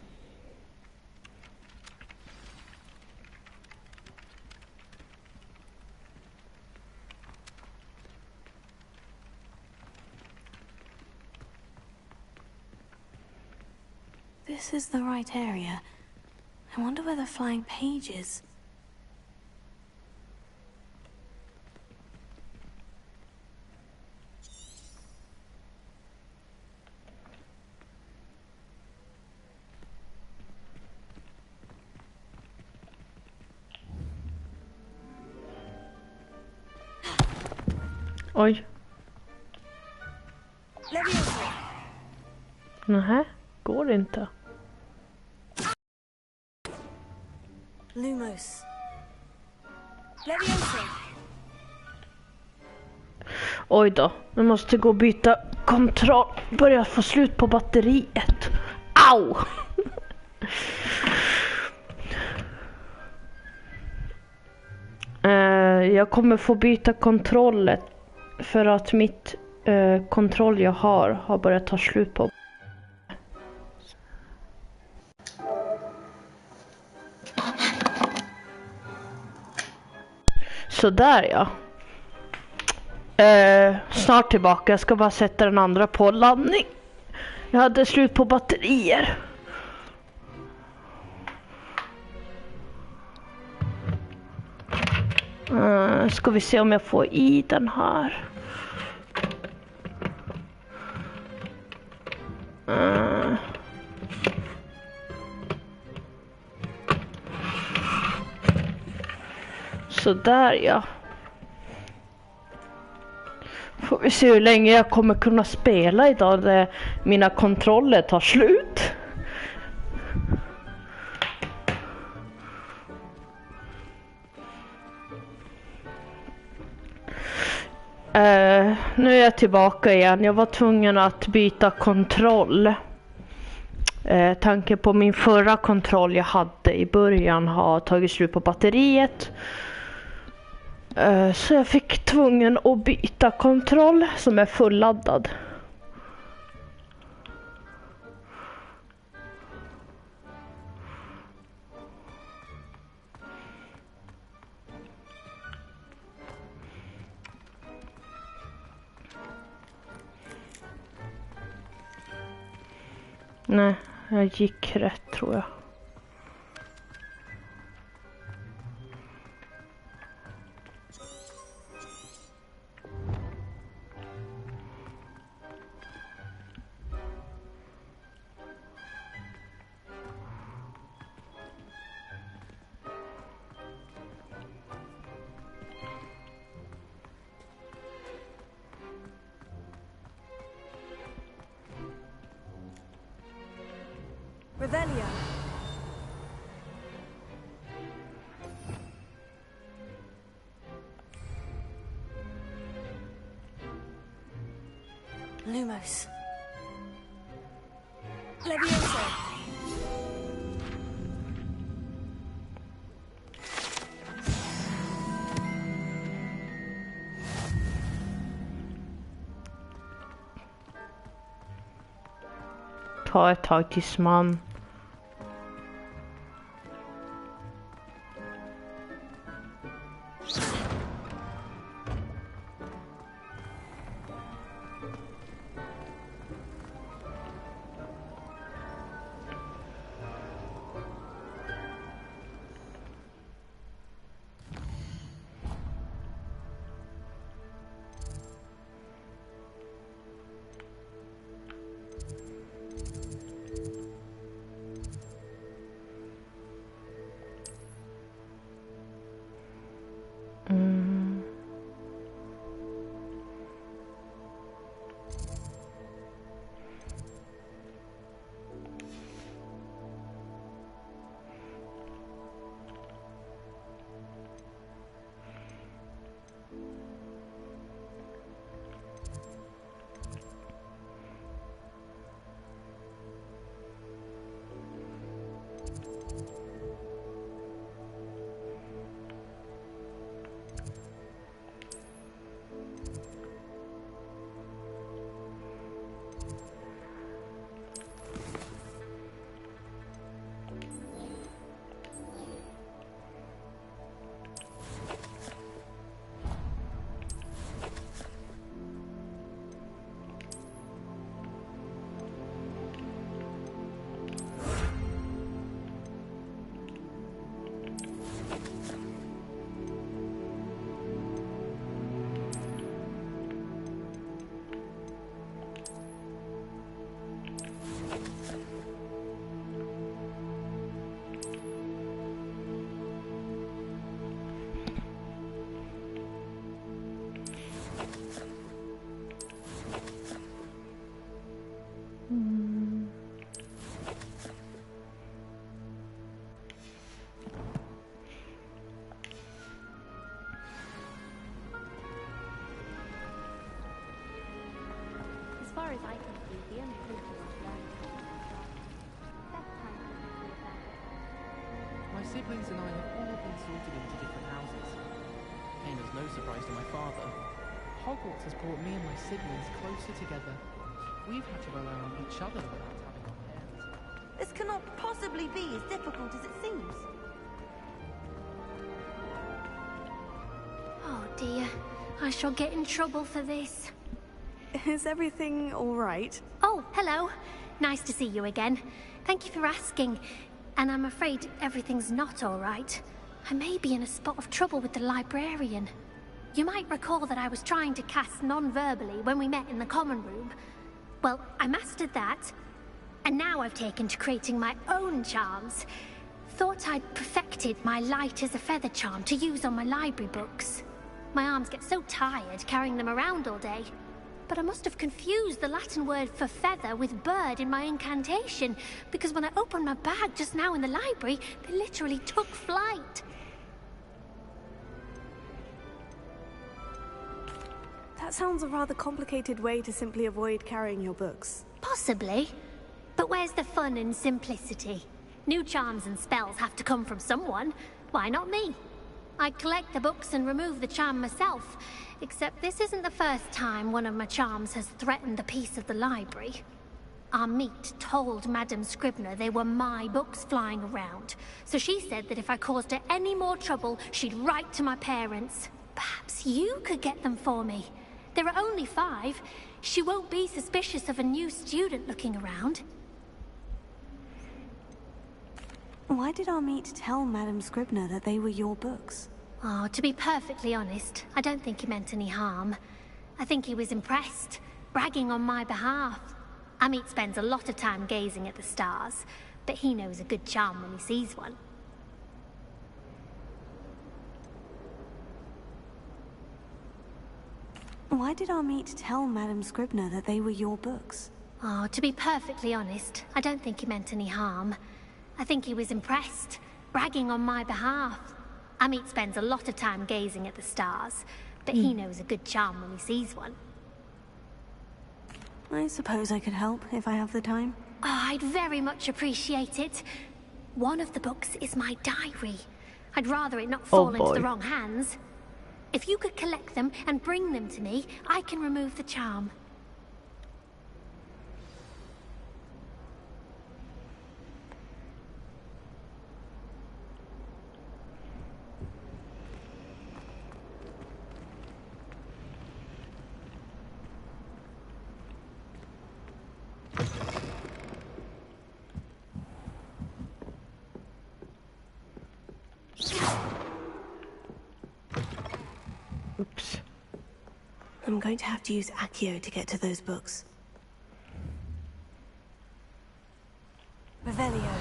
This is the right area. I wonder where the flying page is. Oj. Nähä, går inte. Lumos. Oj då, jag måste gå och byta kontroll. Börjar få slut på batteriet. Au! Jag kommer få byta kontrollet för att mitt kontroll jag har börjat ta slut på. Så där ja. Snart tillbaka. Jag ska bara sätta den andra på laddning. Jag hade slut på batterier. Ska vi se om jag får i den här. Så där ja. Får vi se hur länge jag kommer kunna spela idag där mina kontroller tar slut. Nu är jag tillbaka igen. Jag var tvungen att byta kontroll. Tanke på min förra kontroll jag hade i början har tagit slut på batteriet. Så jag fick tvungen att byta kontroll som är fulladdad. Nej, jag gick rätt tror jag. Revelio. Lumos. Levioso. Ta ett tag tills man... As far as I can see, the only proof is learning. Best time to be about it. My siblings and I have all been sorted into different houses. Came as no surprise to my father. Hogwarts has brought me and my siblings closer together. We've had to rely on each other without having our parents. This cannot possibly be as difficult as it seems. Oh dear, I shall get in trouble for this. Is everything all right? Oh, hello. Nice to see you again. Thank you for asking. And I'm afraid everything's not all right. I may be in a spot of trouble with the librarian. You might recall that I was trying to cast non-verbally when we met in the common room. Well, I mastered that. And now I've taken to creating my own charms. Thought I'd perfected my light as a feather charm to use on my library books. My arms get so tired carrying them around all day. But I must have confused the Latin word for feather with bird in my incantation, because when I opened my bag just now in the library, they literally took flight. That sounds a rather complicated way to simply avoid carrying your books. Possibly. But where's the fun in simplicity? New charms and spells have to come from someone. Why not me? I collect the books and remove the charm myself. Except this isn't the first time one of my charms has threatened the peace of the library. Our meet told Madame Scribner they were my books flying around. So she said that if I caused her any more trouble, she'd write to my parents. Perhaps you could get them for me. There are only 5. She won't be suspicious of a new student looking around. Why did our meet tell Madame Scribner that they were your books? Oh, to be perfectly honest, I don't think he meant any harm. I think he was impressed, bragging on my behalf. Amit spends a lot of time gazing at the stars, but he knows a good charm when he sees one. Why did our meet tell Madame Scribner that they were your books? Oh, to be perfectly honest, I don't think he meant any harm. I think he was impressed, bragging on my behalf. Amit spends a lot of time gazing at the stars, but he knows a good charm when he sees one. I suppose I could help if I have the time. Oh, I'd very much appreciate it. One of the books is my diary. I'd rather it not fall into the wrong hands. If you could collect them and bring them to me, I can remove the charm. Oops. I'm going to have to use Accio to get to those books. Revelio.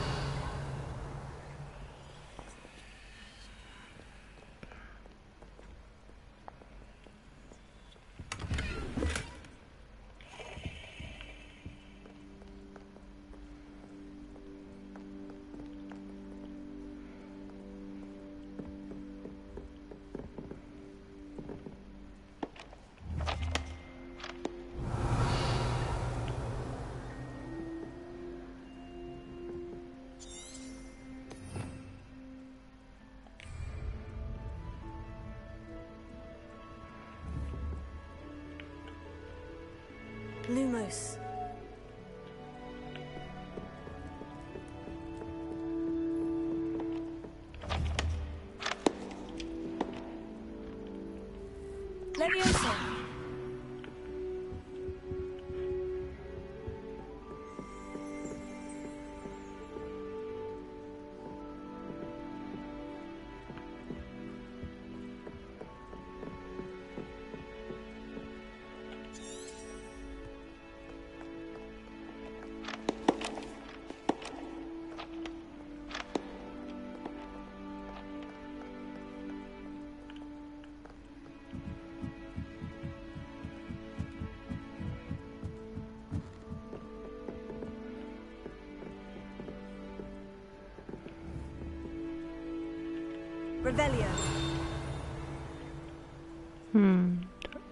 Lumos. Leviosa. Revelio.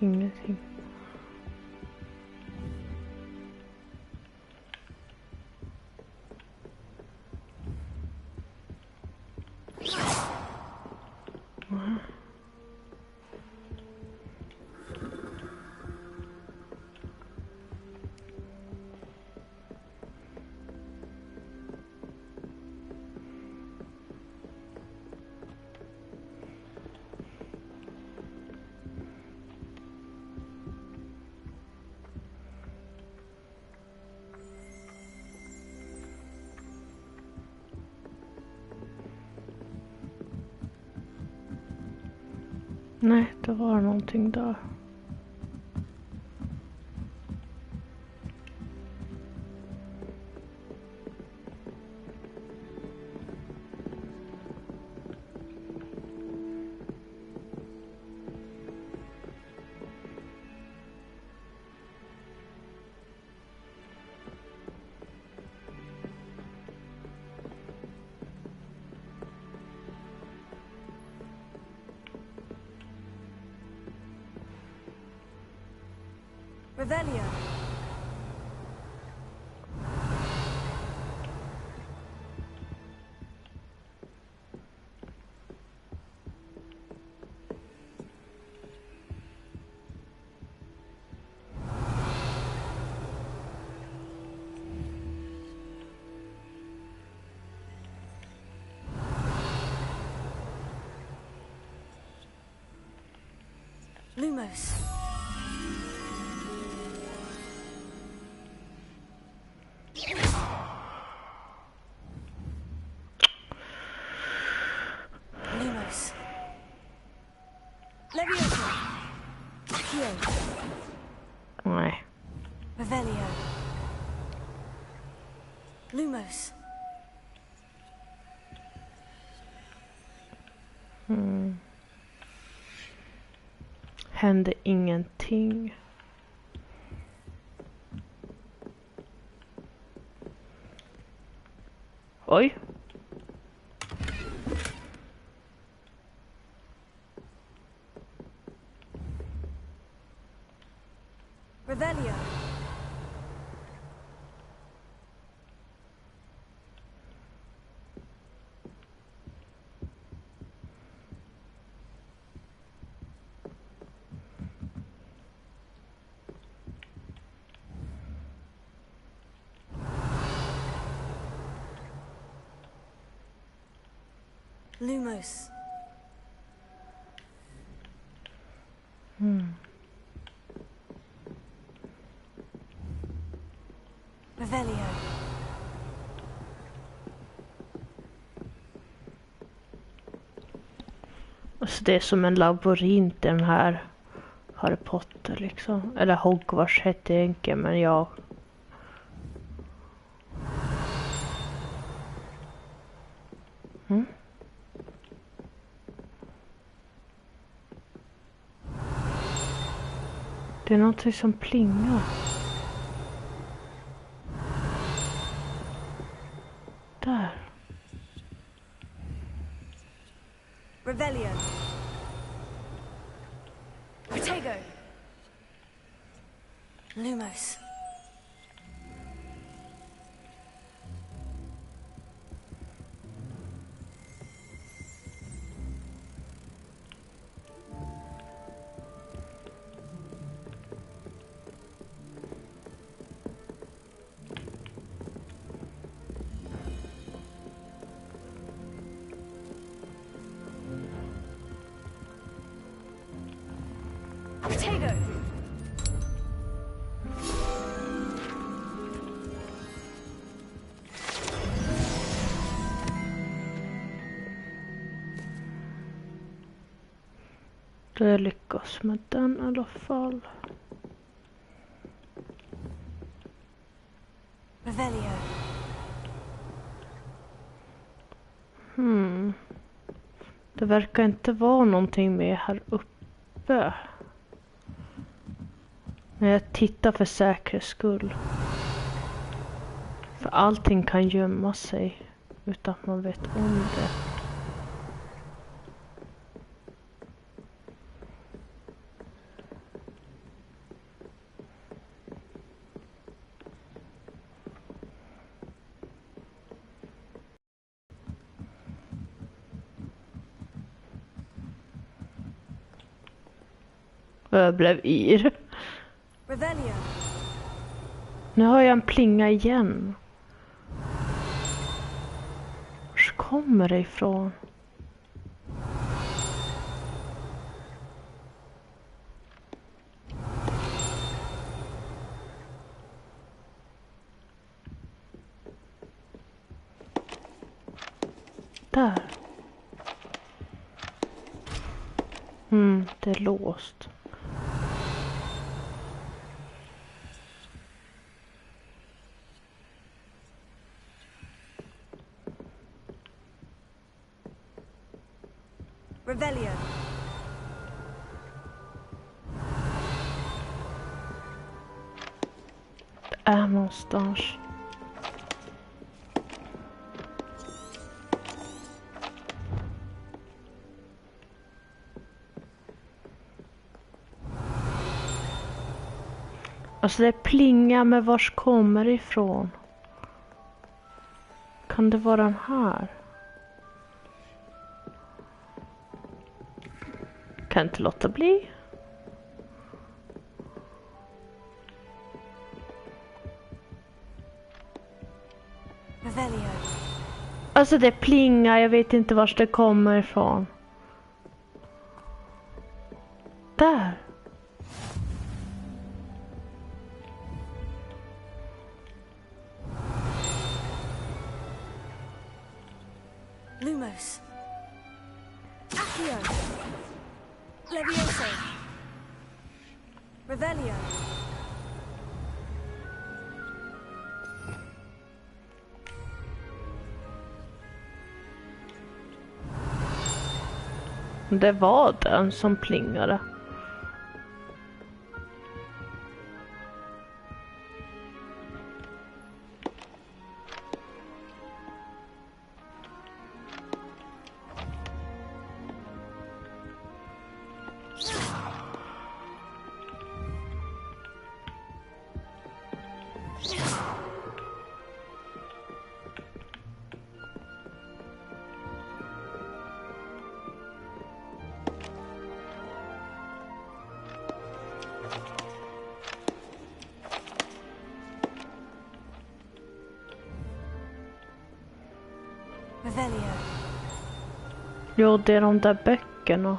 Ingenting. Nej, det var någonting där. Revelio. Lumos. Lumos. Leviosa. Accio. Nej. Revelio. Lumos. Hände ingenting. Oj. Revelio. Lumos. Revelio. Alltså det är som en labyrint den här Harry Potter liksom. Eller Hogwarts hette det inte, men jag... Det är någonting som plingar. Där. Revelio. Protego. Lumos. Protego. Det lyckas med den i alla fall. Revelio. Det verkar inte vara någonting mer här uppe. Men jag tittar för säkerhets skull. För allting kan gömma sig utan att man vet om det. Jag blev yr. Revelio. Nu har jag en plinga igen. Var kommer det ifrån? Där. Det är låst. Revelio. Det är någonstans. Alltså det plingar med vars kommer ifrån. Kan det vara den här? Kan inte låta bli. Revelio. Alltså det plingar, jag vet inte vars det kommer ifrån. Där. Lumos. Accio. Levioso. Revelio. Det var den som plingade. Revelio. Jo, det är de där böckerna.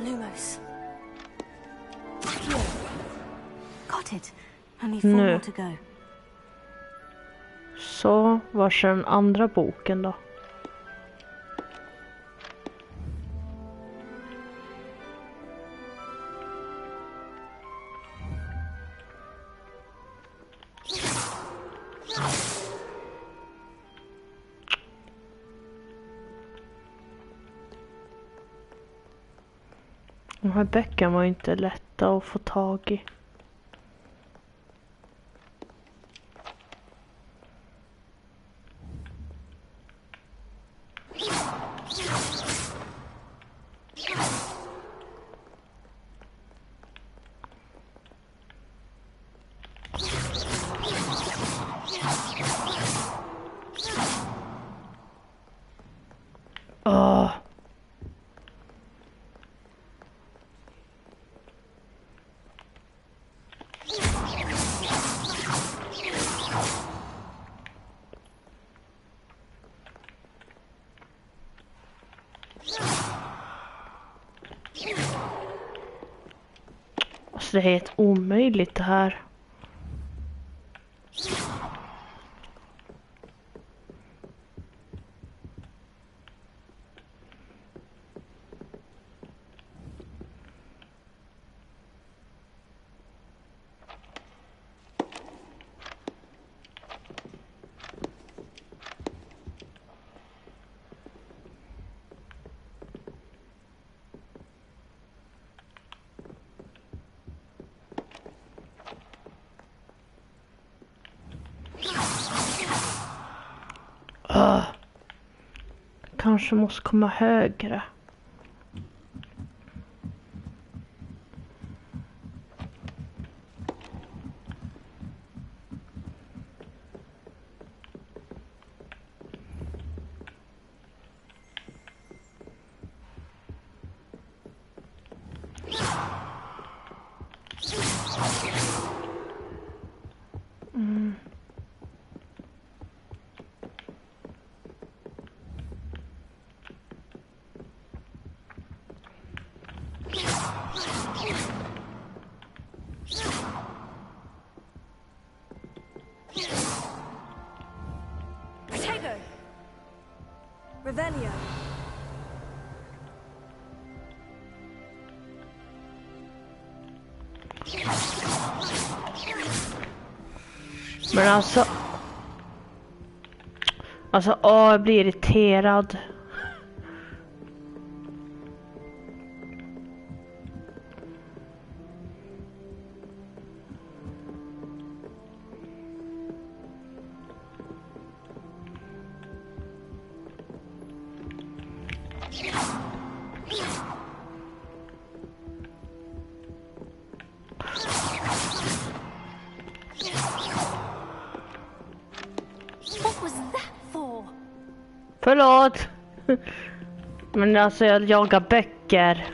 Lumos. Got it. Only 4 Nu. more to go. Så, var är den andra boken då? De här böckerna var inte lätta att få tag i. Åh. Alltså det är helt omöjligt det här. Kanske måste komma högre. Revelio. Men alltså jag blir irriterad. Förlåt. Men alltså jag jagar böcker.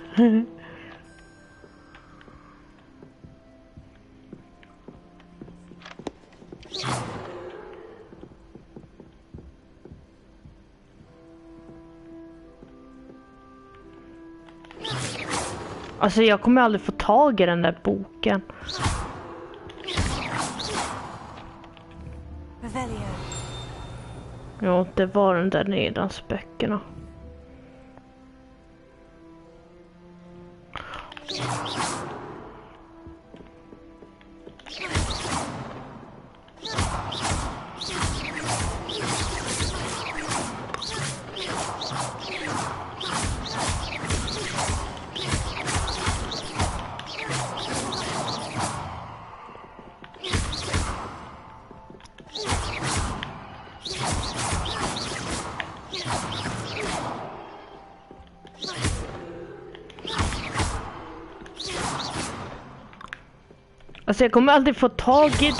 Alltså jag kommer aldrig få tag i den där boken. Ja, det var den där nedansböckerna. Alltså jag kommer aldrig få tag i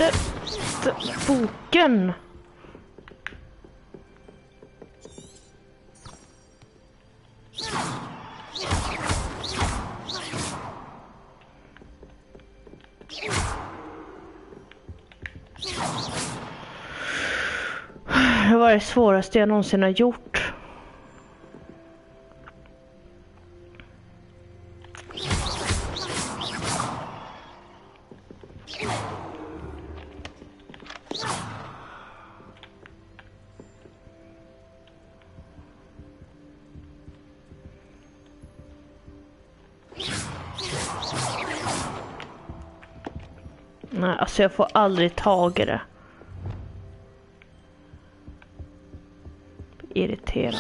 boken. Det var det svåraste jag någonsin har gjort. Nej, alltså jag får aldrig tag i det. Irriterande.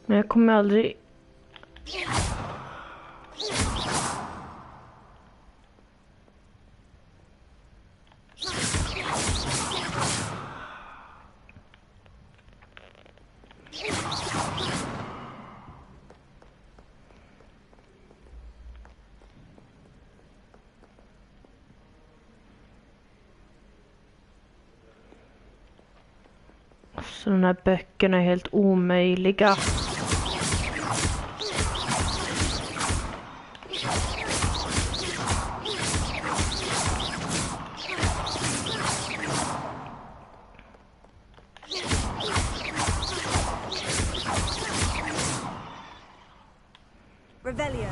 Men jag kommer aldrig... Så de här böckerna är helt omöjliga. Revelio.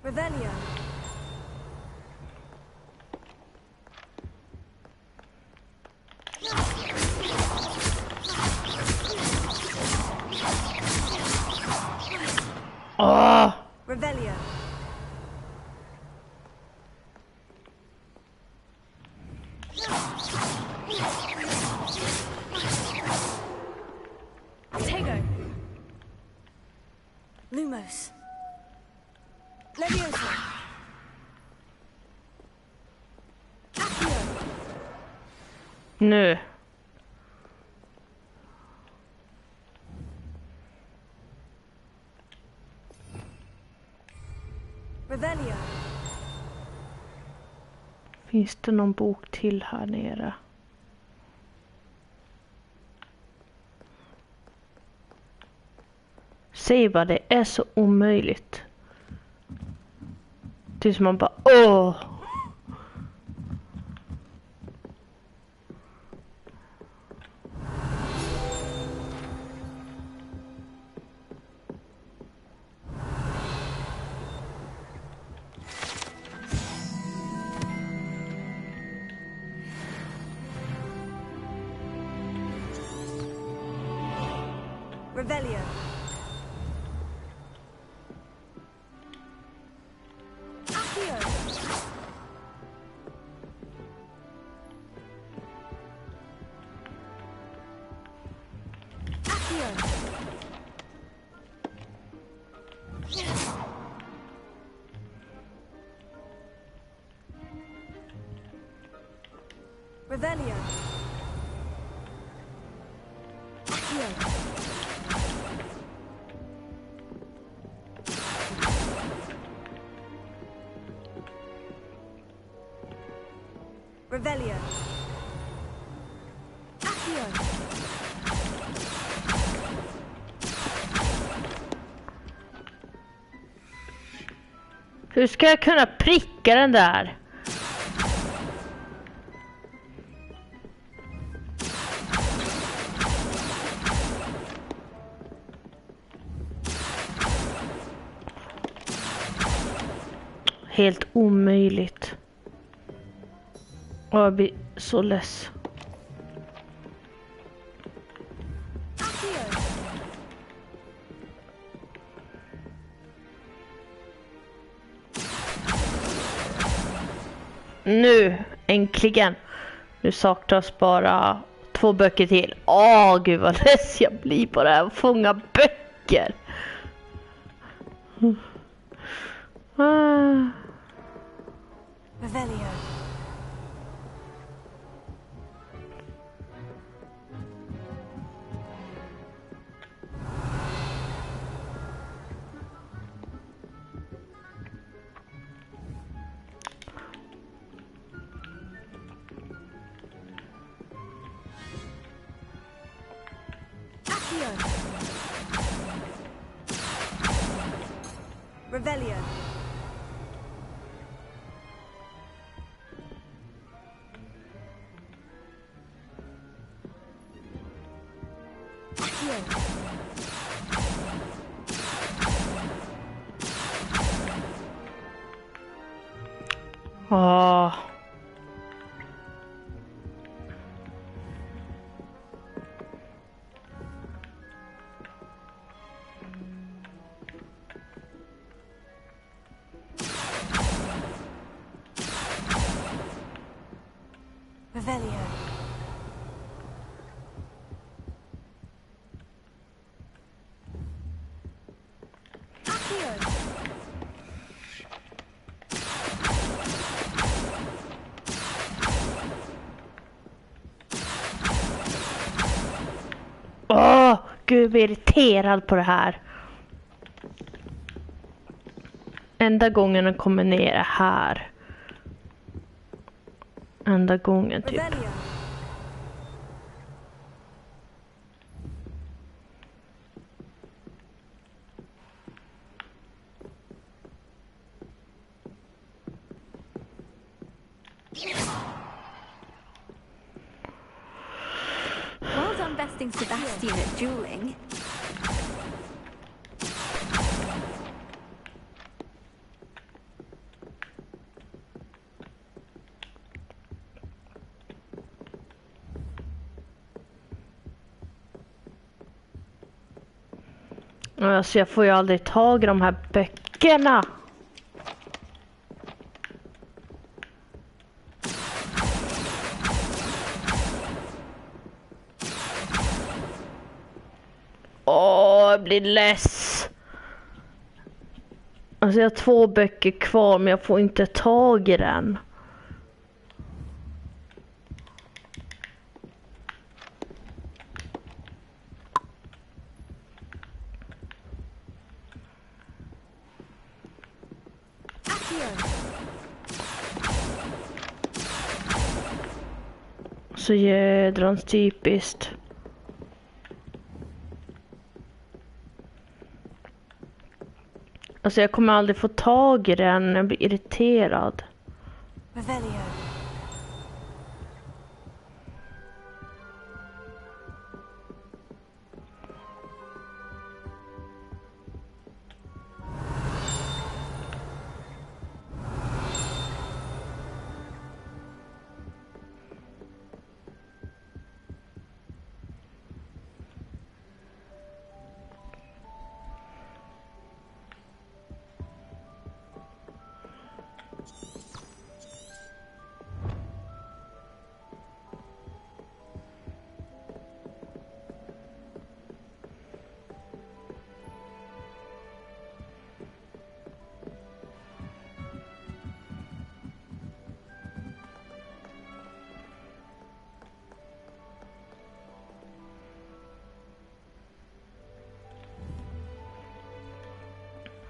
Revelio. Åh! Revelio. Tego. Lumos. Leviosa. Accio. Nu. Revelio. Finns det någon bok till här nere? Säg vad det är så omöjligt. Tills man bara åh. Revelio. Accio. Accio. Revelio. Accio. Revelio. Accio. Hur ska jag kunna pricka den där? Helt omöjligt. Och jag blir så less. Nu, äntligen. Nu saknas bara 2 böcker till. Åh, gud vad less jag blir på det här. Fånga böcker. Revelio. Accio. Revelio. Åh. Revelio. Accio. Åh, gud, jag blir irriterad på det här. Enda gången den kommer ner är här. Enda gången typ. Revelio. Well done besting Sebastian at dueling. Alltså jag får ju aldrig tag i de här böckerna. Åh, jag blir less. Alltså jag har 2 böcker kvar men jag får inte tag i den. Så jädrans typiskt. Alltså jag kommer aldrig få tag i den, jag blir irriterad. Revelio.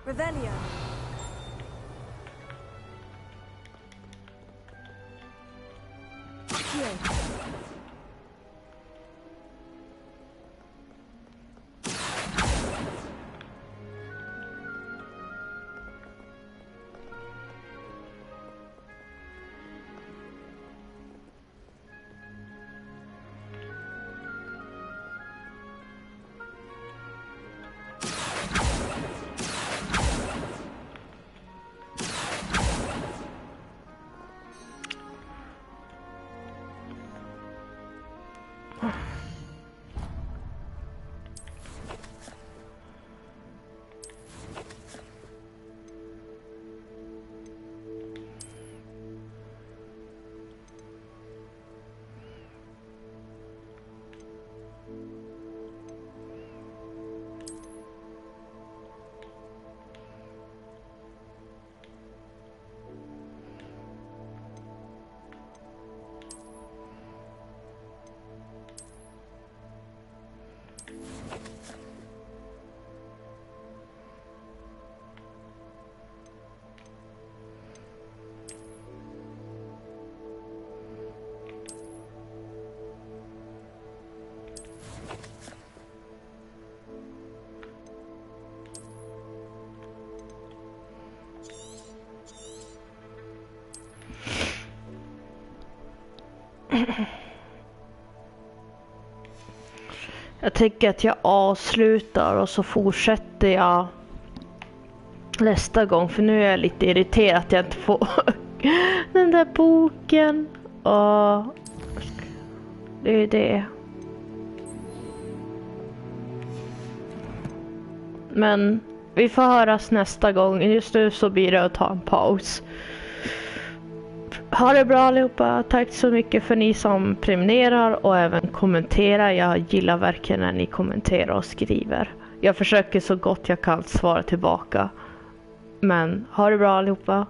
Revelio. Accio. Jag tänker att jag avslutar och så fortsätter jag nästa gång. För nu är jag lite irriterad att jag inte får den där boken. Och det är det. Men vi får höras nästa gång. Just nu så blir det att ta en paus. Ha det bra allihopa. Tack så mycket för ni som prenumererar och även kommenterar. Jag gillar verkligen när ni kommenterar och skriver. Jag försöker så gott jag kan svara tillbaka. Men ha det bra allihopa.